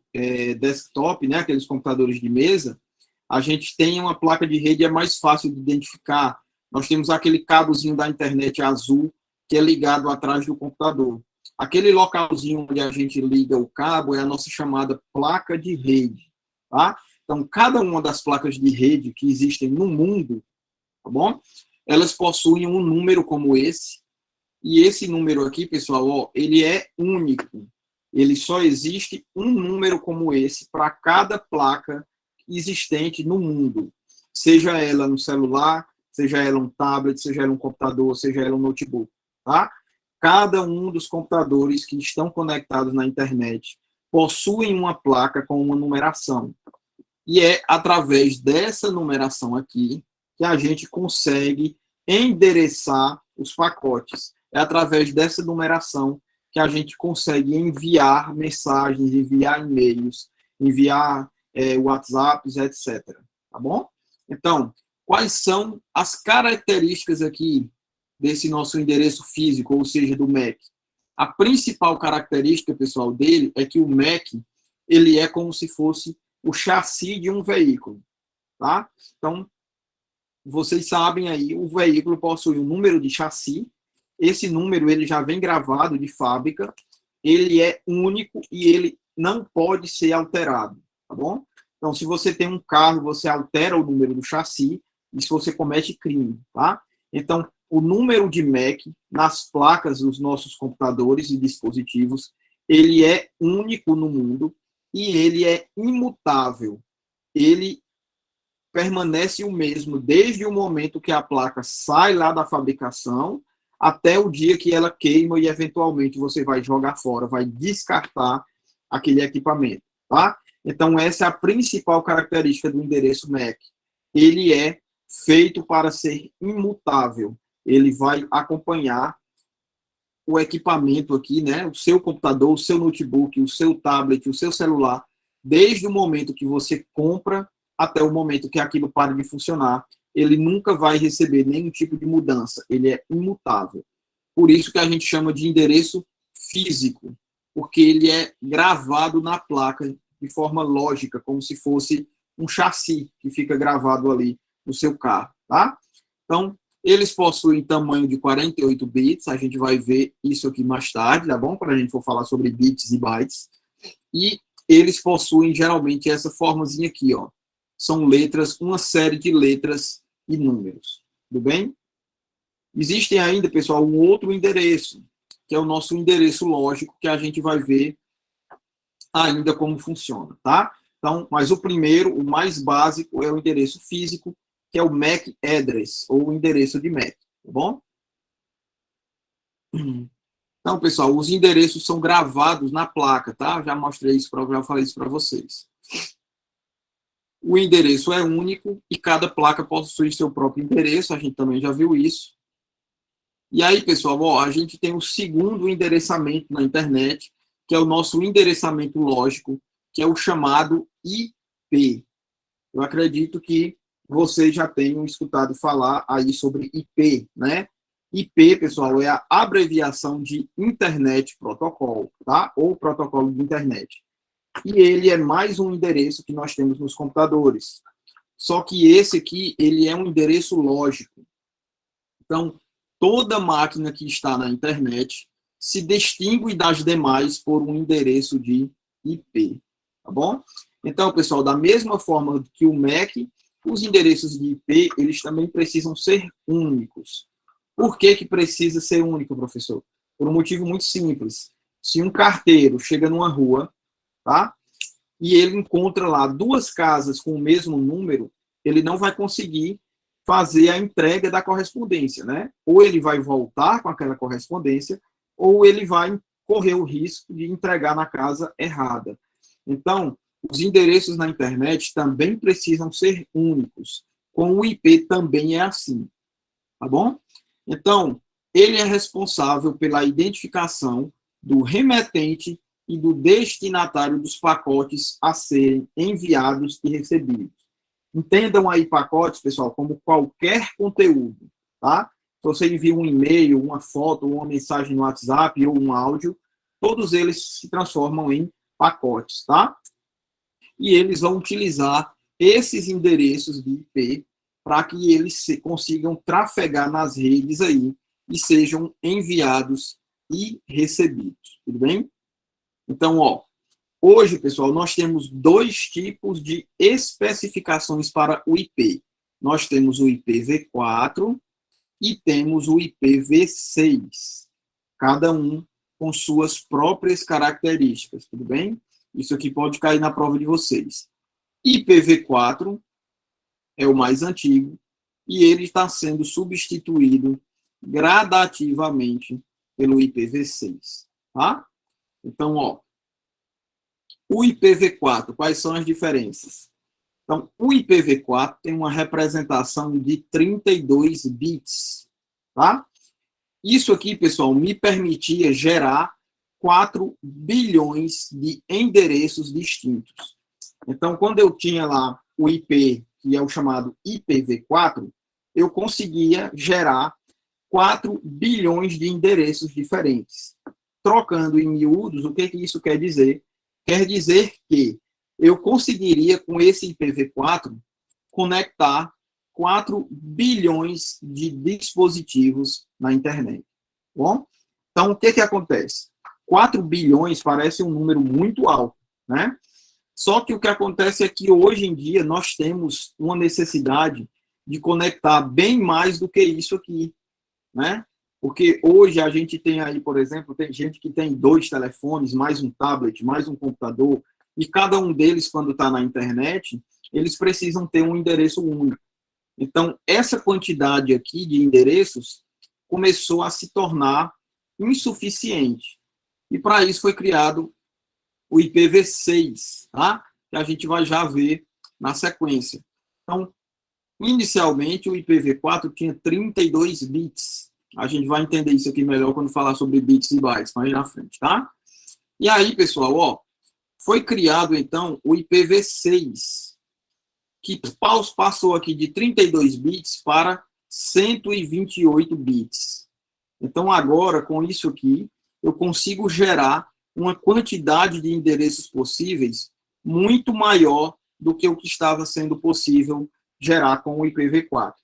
desktop, né, aqueles computadores de mesa, a gente tem uma placa de rede, é mais fácil de identificar. Nós temos aquele cabozinho da internet azul que é ligado atrás do computador. Aquele localzinho onde a gente liga o cabo é a nossa chamada placa de rede, tá? Então, cada uma das placas de rede que existem no mundo, tá bom? Elas possuem um número como esse, e esse número aqui, pessoal, ó, ele é único. Ele só existe um número como esse para cada placa existente no mundo. Seja ela no celular, seja ela um tablet, seja ela um computador, seja ela um notebook, tá? Cada um dos computadores que estão conectados na internet possuem uma placa com uma numeração. E é através dessa numeração aqui que a gente consegue endereçar os pacotes. É através dessa numeração que a gente consegue enviar mensagens, enviar e-mails, enviar WhatsApps, etc. Tá bom? Então, quais são as características aqui desse nosso endereço físico, ou seja, do MAC? A principal característica, pessoal, dele é que o MAC, ele é como se fosse o chassi de um veículo, tá? Então, vocês sabem aí, o veículo possui um número de chassi, esse número ele já vem gravado de fábrica, ele é único e ele não pode ser alterado, tá bom? Então, se você tem um carro, você altera o número do chassi, isso você comete crime, tá? Então, o número de MAC nas placas dos nossos computadores e dispositivos, ele é único no mundo e ele é imutável. Ele permanece o mesmo desde o momento que a placa sai lá da fabricação até o dia que ela queima e eventualmente você vai jogar fora, vai descartar aquele equipamento, tá? Então essa é a principal característica do endereço MAC. Ele é feito para ser imutável. Ele vai acompanhar o equipamento aqui, né? O seu computador, o seu notebook, o seu tablet, o seu celular, desde o momento que você compra até o momento que aquilo para de funcionar, ele nunca vai receber nenhum tipo de mudança, ele é imutável. Por isso que a gente chama de endereço físico, porque ele é gravado na placa de forma lógica, como se fosse um chassi que fica gravado ali no seu carro, tá? Então, eles possuem tamanho de 48 bits, a gente vai ver isso aqui mais tarde, tá bom? Quando a gente for falar sobre bits e bytes. E eles possuem, geralmente, essa formazinha aqui, ó. São letras, uma série de letras e números. Tudo bem? Existem ainda, pessoal, um outro endereço, que é o nosso endereço lógico, que a gente vai ver ainda como funciona, tá? Então, mas o primeiro, o mais básico, é o endereço físico, que é o MAC address, ou o endereço de MAC, tá bom? Então, pessoal, os endereços são gravados na placa, tá? Já mostrei isso, já falei isso para vocês. O endereço é único e cada placa possui seu próprio endereço, a gente também já viu isso. E aí, pessoal, ó, a gente tem o segundo endereçamento na internet, que é o nosso endereçamento lógico, que é o chamado IP. Eu acredito que vocês já tenham escutado falar aí sobre IP, né? IP, pessoal, é a abreviação de Internet Protocol, tá? Ou protocolo de internet. E ele é mais um endereço que nós temos nos computadores. Só que esse aqui, ele é um endereço lógico. Então, toda máquina que está na internet se distingue das demais por um endereço de IP, tá bom? Então, pessoal, da mesma forma que o MAC, os endereços de IP, eles também precisam ser únicos. Por que que precisa ser único, professor? Por um motivo muito simples. Se um carteiro chega numa rua, tá? E ele encontra lá duas casas com o mesmo número, ele não vai conseguir fazer a entrega da correspondência, né? Ou ele vai voltar com aquela correspondência, ou ele vai correr o risco de entregar na casa errada. Então, os endereços na internet também precisam ser únicos. Com o IP também é assim, tá bom? Então, ele é responsável pela identificação do remetente e do destinatário dos pacotes a serem enviados e recebidos. Entendam aí pacotes, pessoal, como qualquer conteúdo, tá? Se você envia um e-mail, uma foto, uma mensagem no WhatsApp ou um áudio, todos eles se transformam em pacotes, tá? E eles vão utilizar esses endereços de IP para que eles consigam trafegar nas redes aí e sejam enviados e recebidos, tudo bem? Então, ó, hoje, pessoal, nós temos dois tipos de especificações para o IP. Nós temos o IPv4 e temos o IPv6. Cada um com suas próprias características, tudo bem? Isso aqui pode cair na prova de vocês. IPv4 é o mais antigo e ele está sendo substituído gradativamente pelo IPv6, tá? Então, ó, o IPv4, quais são as diferenças? Então, o IPv4 tem uma representação de 32 bits, tá? Isso aqui, pessoal, me permitia gerar 4 bilhões de endereços distintos. Então, quando eu tinha lá o IP, que é o chamado IPv4, eu conseguia gerar 4 bilhões de endereços diferentes. Trocando em miúdos, o que isso quer dizer? Quer dizer que eu conseguiria, com esse IPv4, conectar 4 bilhões de dispositivos na internet. Bom? Então, o que acontece? 4 bilhões parece um número muito alto, né? Só que o que acontece é que hoje em dia nós temos uma necessidade de conectar bem mais do que isso aqui, né? Porque hoje a gente tem aí, por exemplo, tem gente que tem 2 telefones, mais um tablet, mais um computador, e cada um deles, quando está na internet, eles precisam ter um endereço único. Então, essa quantidade aqui de endereços começou a se tornar insuficiente. E para isso foi criado o IPv6, tá? Que a gente vai já ver na sequência. Então, inicialmente, o IPv4 tinha 32 bits. A gente vai entender isso aqui melhor quando falar sobre bits e bytes, mais na frente, tá? E aí, pessoal, ó, foi criado, então, o IPv6, que passou aqui de 32 bits para 128 bits. Então, agora, com isso aqui, eu consigo gerar uma quantidade de endereços possíveis muito maior do que o que estava sendo possível gerar com o IPv4.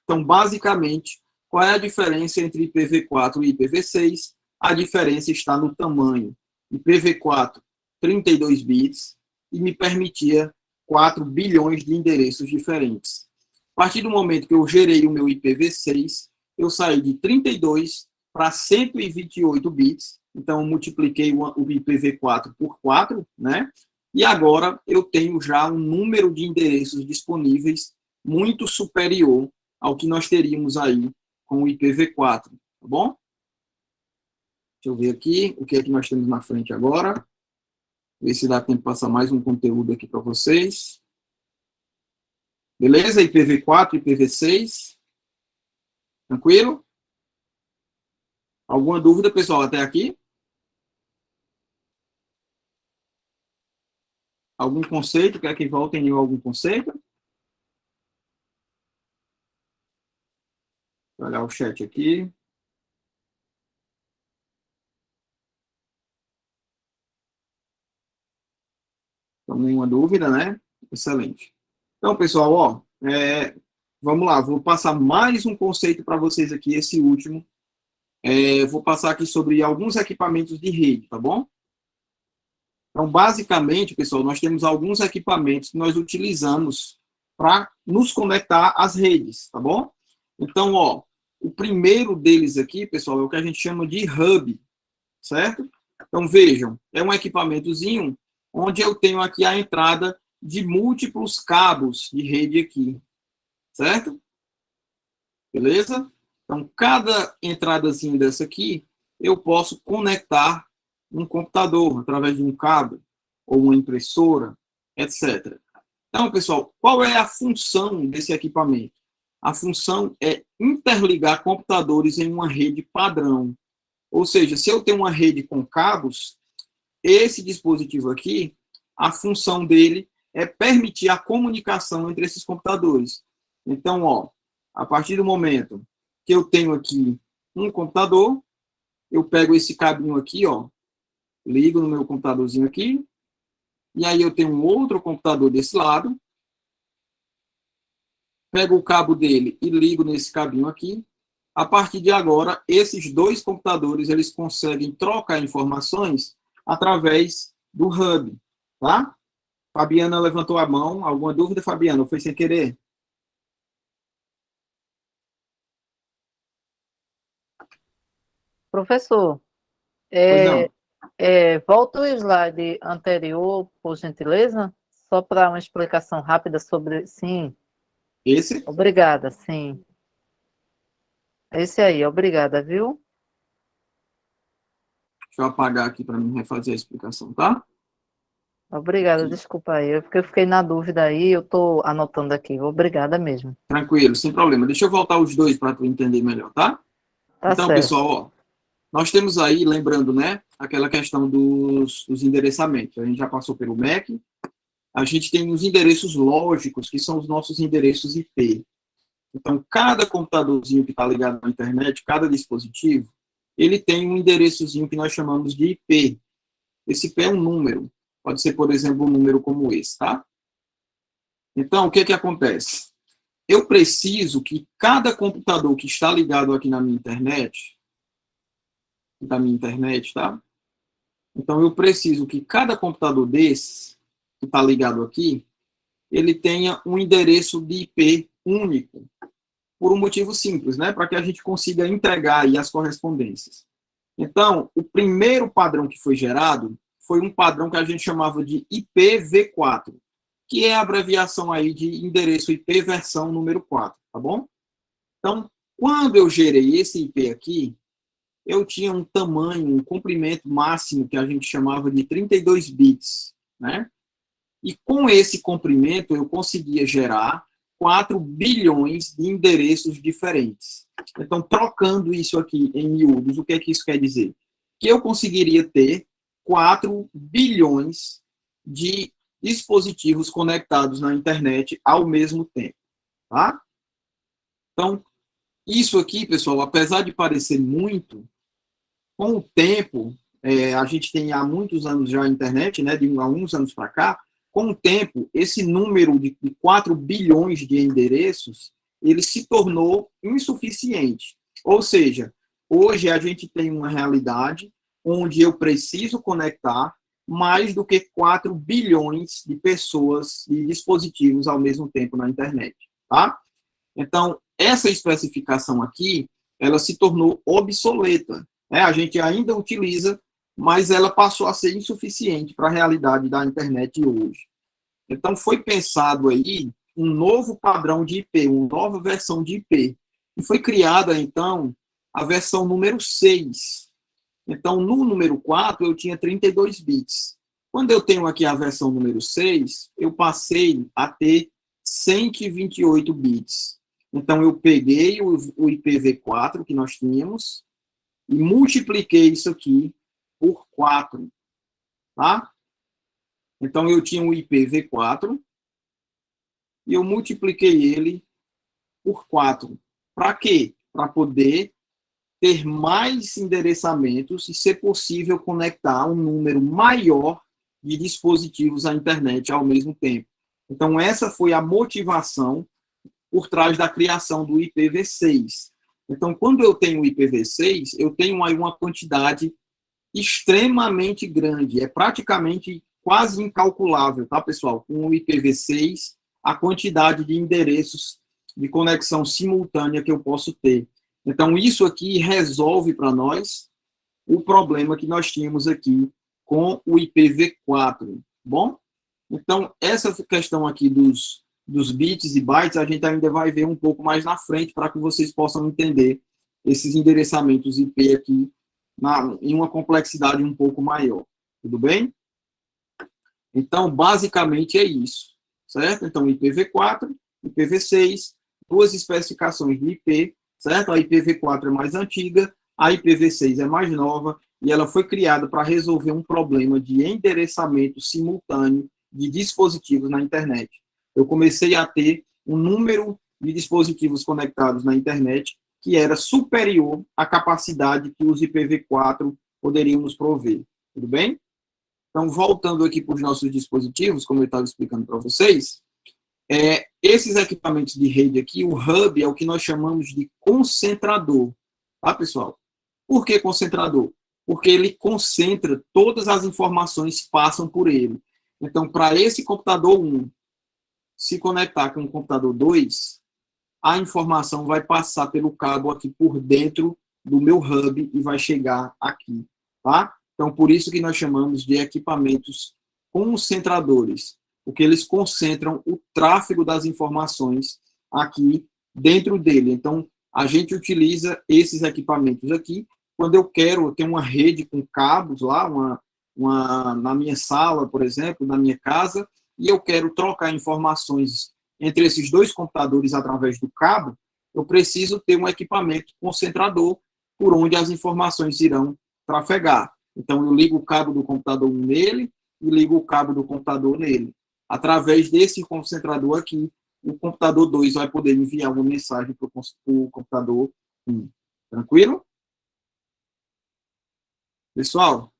Então, basicamente, qual é a diferença entre IPv4 e IPv6? A diferença está no tamanho. IPv4, 32 bits, e me permitia 4 bilhões de endereços diferentes. A partir do momento que eu gerei o meu IPv6, eu saí de 32 para 128 bits, então eu multipliquei o IPv4 por 4, né? E agora eu tenho já um número de endereços disponíveis muito superior ao que nós teríamos aí com o IPv4, tá bom? Deixa eu ver aqui o que é que nós temos na frente agora. Ver se dá tempo de passar mais um conteúdo aqui para vocês. Beleza? IPv4, IPv6. Tranquilo? Alguma dúvida, pessoal, até aqui? Algum conceito? Quer que voltem em algum conceito? Vou olhar o chat aqui. Então, nenhuma dúvida, né? Excelente. Então, pessoal, ó, vamos lá. Vou passar mais um conceito para vocês aqui, esse último. Vou passar aqui sobre alguns equipamentos de rede, tá bom? Então, basicamente, pessoal, nós temos alguns equipamentos que nós utilizamos para nos conectar às redes, tá bom? Então, ó, o primeiro deles aqui, pessoal, é o que a gente chama de hub, certo? Então, vejam, é um equipamentozinho onde eu tenho aqui a entrada de múltiplos cabos de rede aqui, certo? Beleza? Então, cada entradazinha dessa aqui, eu posso conectar um computador através de um cabo, ou uma impressora, etc. Então, pessoal, qual é a função desse equipamento? A função é interligar computadores em uma rede padrão. Ou seja, se eu tenho uma rede com cabos, esse dispositivo aqui, a função dele é permitir a comunicação entre esses computadores. Então, ó, a partir do momento que eu tenho aqui um computador, eu pego esse cabinho aqui, ó, ligo no meu computadorzinho aqui, e aí eu tenho um outro computador desse lado, pego o cabo dele e ligo nesse cabinho aqui. A partir de agora, esses dois computadores, eles conseguem trocar informações através do hub, tá? Fabiana levantou a mão. Alguma dúvida, Fabiana? Ou foi sem querer? Professor, Pois não. Volta o slide anterior, por gentileza, só para uma explicação rápida sobre. Sim, Esse? obrigada, sim. Esse aí, obrigada, viu? Deixa eu apagar aqui para mim refazer a explicação, tá? Obrigada, Aqui. desculpa aí, porque eu fiquei na dúvida aí, eu estou anotando aqui. Obrigada mesmo. Tranquilo, sem problema. Deixa eu voltar os dois para tu entender melhor, tá? Tá Então, certo. pessoal, ó, nós temos aí, lembrando, né, aquela questão dos endereçamentos. A gente já passou pelo MAC. A gente tem os endereços lógicos, que são os nossos endereços IP. Então, cada computadorzinho que está ligado à internet, cada dispositivo, ele tem um endereçozinho que nós chamamos de IP. Esse IP é um número. Pode ser, por exemplo, um número como esse, tá? Então, o que acontece? Eu preciso que cada computador que está ligado aqui na minha internet, tá? Então, eu preciso que cada computador desses, que está ligado aqui, ele tenha um endereço de IP único, por um motivo simples, né? Para que a gente consiga entregar aí as correspondências. Então, o primeiro padrão que foi gerado foi um padrão que a gente chamava de IPv4, que é a abreviação aí de endereço IP versão número 4, tá bom? Então, quando eu gerei esse IP aqui, eu tinha um tamanho, um comprimento máximo que a gente chamava de 32 bits, né? E com esse comprimento eu conseguia gerar 4 bilhões de endereços diferentes. Então, trocando isso aqui em miúdos, o que é que isso quer dizer? Que eu conseguiria ter 4 bilhões de dispositivos conectados na internet ao mesmo tempo, tá? Então, isso aqui, pessoal, apesar de parecer muito, com o tempo, a gente tem há muitos anos já a internet, né, de alguns anos para cá, com o tempo, esse número de 4 bilhões de endereços, ele se tornou insuficiente. Ou seja, hoje a gente tem uma realidade onde eu preciso conectar mais do que 4 bilhões de pessoas e dispositivos ao mesmo tempo na internet, tá? Então, essa especificação aqui, ela se tornou obsoleta, né? A gente ainda utiliza, mas ela passou a ser insuficiente para a realidade da internet hoje. Então, foi pensado aí um novo padrão de IP, uma nova versão de IP. E foi criada, então, a versão número 6. Então, no número 4, eu tinha 32 bits. Quando eu tenho aqui a versão número 6, eu passei a ter 128 bits. Então, eu peguei o IPv4 que nós tínhamos e multipliquei isso aqui por 4, tá? Então, eu tinha o IPv4 e eu multipliquei ele por 4. Para quê? Para poder ter mais endereçamentos e ser possível conectar um número maior de dispositivos à internet ao mesmo tempo. Então, essa foi a motivação por trás da criação do IPv6. Então, quando eu tenho o IPv6, eu tenho aí uma quantidade extremamente grande, é praticamente quase incalculável, tá, pessoal? Com o IPv6, a quantidade de endereços de conexão simultânea que eu posso ter. Então, isso aqui resolve para nós o problema que nós tínhamos aqui com o IPv4, bom? Então, essa questão aqui dos bits e bytes, a gente ainda vai ver um pouco mais na frente para que vocês possam entender esses endereçamentos IP aqui em uma complexidade um pouco maior. Tudo bem? Então, basicamente é isso, certo? Então, IPv4, IPv6, duas especificações de IP, certo? A IPv4 é mais antiga, a IPv6 é mais nova, e ela foi criada para resolver um problema de endereçamento simultâneo de dispositivos na internet. Eu comecei a ter um número de dispositivos conectados na internet que era superior à capacidade que os IPv4 poderiam nos prover. Tudo bem? Então, voltando aqui para os nossos dispositivos, como eu estava explicando para vocês, esses equipamentos de rede aqui, o hub é o que nós chamamos de concentrador. Tá, pessoal? Por que concentrador? Porque ele concentra, todas as informações passam por ele. Então, para esse computador 1 se conectar com o computador 2, a informação vai passar pelo cabo aqui por dentro do meu hub e vai chegar aqui. tá? Então, por isso que nós chamamos de equipamentos concentradores, porque eles concentram o tráfego das informações aqui dentro dele. Então, a gente utiliza esses equipamentos aqui quando eu tenho uma rede com cabos lá, na minha sala, por exemplo, na minha casa, e eu quero trocar informações entre esses dois computadores através do cabo, eu preciso ter um equipamento concentrador por onde as informações irão trafegar. Então, eu ligo o cabo do computador 1 nele e ligo o cabo do computador nele. Através desse concentrador aqui, o computador 2 vai poder enviar uma mensagem para o computador 1. Tranquilo? Pessoal,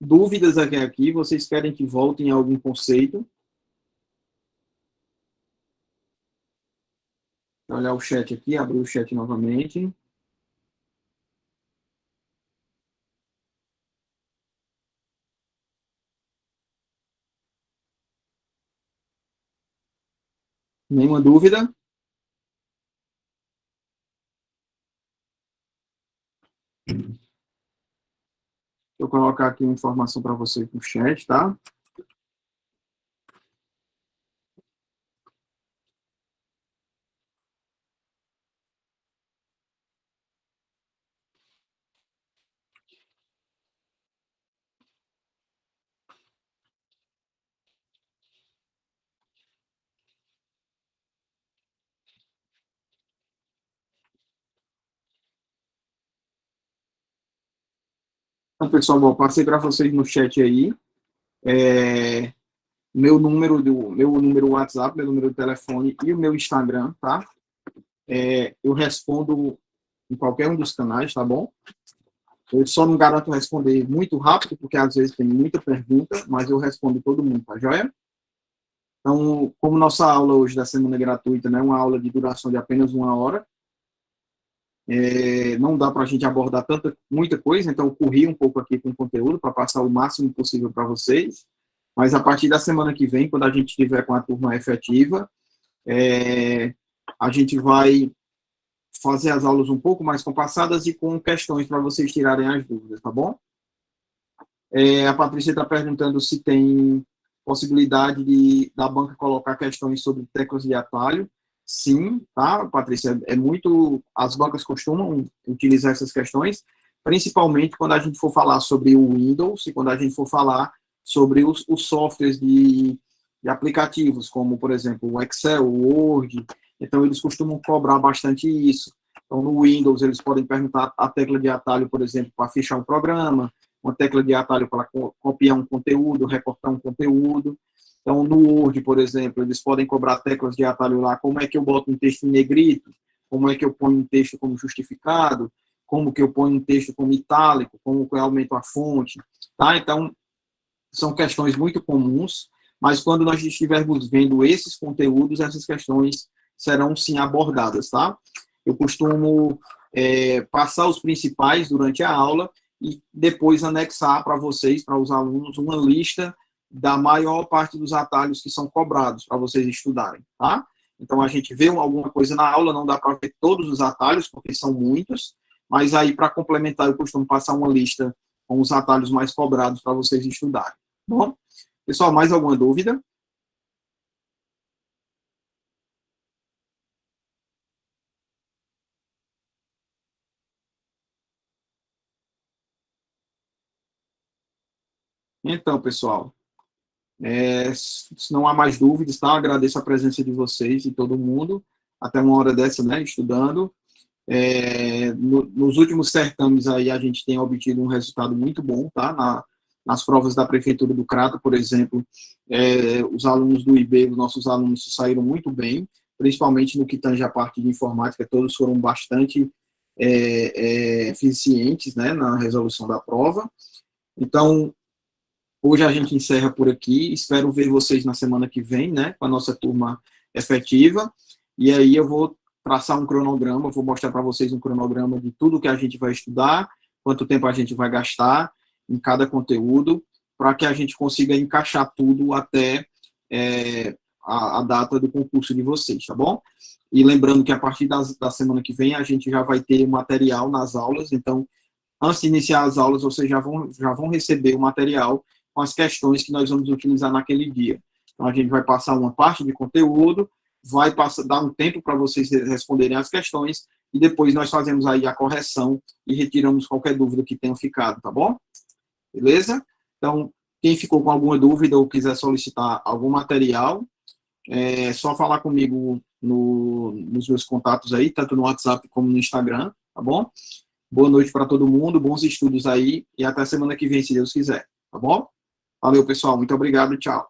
dúvidas aqui? Vocês querem que voltem a algum conceito? Vou olhar o chat aqui, abrir o chat novamente. Nenhuma dúvida? Vou colocar aqui uma informação para vocês no chat, tá? Então, pessoal, bom, passei para vocês no chat aí. Meu número WhatsApp, meu número de telefone e o meu Instagram, tá? Eu respondo em qualquer um dos canais, tá bom? Eu só não garanto responder muito rápido, porque às vezes tem muita pergunta, mas eu respondo todo mundo, tá joia? Então, como nossa aula hoje da semana é gratuita, né, uma aula de duração de apenas 1 hora, não dá para a gente abordar muita coisa, então eu corri um pouco aqui com o conteúdo para passar o máximo possível para vocês, mas a partir da semana que vem, quando a gente estiver com a turma efetiva, a gente vai fazer as aulas um pouco mais compassadas e com questões para vocês tirarem as dúvidas, tá bom? A Patrícia está perguntando se tem possibilidade da banca colocar questões sobre teclas de atalho. Sim, tá, Patrícia? As bancas costumam utilizar essas questões, principalmente quando a gente for falar sobre o Windows e quando a gente for falar sobre os softwares de aplicativos, como, por exemplo, o Excel, o Word. Então, eles costumam cobrar bastante isso. Então, no Windows, eles podem perguntar a tecla de atalho, por exemplo, para fechar um programa, uma tecla de atalho para copiar um conteúdo, recortar um conteúdo. Então, no Word, por exemplo, eles podem cobrar teclas de atalho lá, como é que eu boto um texto em negrito, como é que eu ponho um texto como justificado, como que eu ponho um texto como itálico, como que eu aumento a fonte, tá? Então, são questões muito comuns, mas quando nós estivermos vendo esses conteúdos, essas questões serão sim abordadas, tá? Eu costumo passar os principais durante a aula e depois anexar para vocês, para os alunos, uma lista da maior parte dos atalhos que são cobrados para vocês estudarem, tá? Então, a gente vê alguma coisa na aula, não dá para ver todos os atalhos, porque são muitos, mas aí, para complementar, eu costumo passar uma lista com os atalhos mais cobrados para vocês estudarem. Bom, pessoal, mais alguma dúvida? Então, pessoal, se não há mais dúvidas, tá? Agradeço a presença de vocês e todo mundo, até uma hora dessa, né, estudando. Nos últimos certames aí a gente tem obtido um resultado muito bom, tá? Nas provas da Prefeitura do Crato, por exemplo, os alunos do IB, os nossos alunos saíram muito bem, principalmente no que tange a parte de informática, todos foram bastante eficientes, né, na resolução da prova. Então, hoje a gente encerra por aqui, espero ver vocês na semana que vem, né, com a nossa turma efetiva, e aí eu vou traçar um cronograma, vou mostrar para vocês um cronograma de tudo que a gente vai estudar, quanto tempo a gente vai gastar em cada conteúdo, para que a gente consiga encaixar tudo até a data do concurso de vocês, tá bom? E lembrando que a partir da semana que vem a gente já vai ter material nas aulas, então antes de iniciar as aulas, vocês já vão receber o material com as questões que nós vamos utilizar naquele dia. Então, a gente vai passar uma parte de conteúdo, vai dar um tempo para vocês responderem as questões, e depois nós fazemos aí a correção e retiramos qualquer dúvida que tenha ficado, tá bom? Beleza? Então, quem ficou com alguma dúvida ou quiser solicitar algum material, é só falar comigo nos meus contatos aí, tanto no WhatsApp como no Instagram, tá bom? Boa noite para todo mundo, bons estudos aí, e até semana que vem, se Deus quiser, tá bom? Valeu, pessoal, muito obrigado, tchau.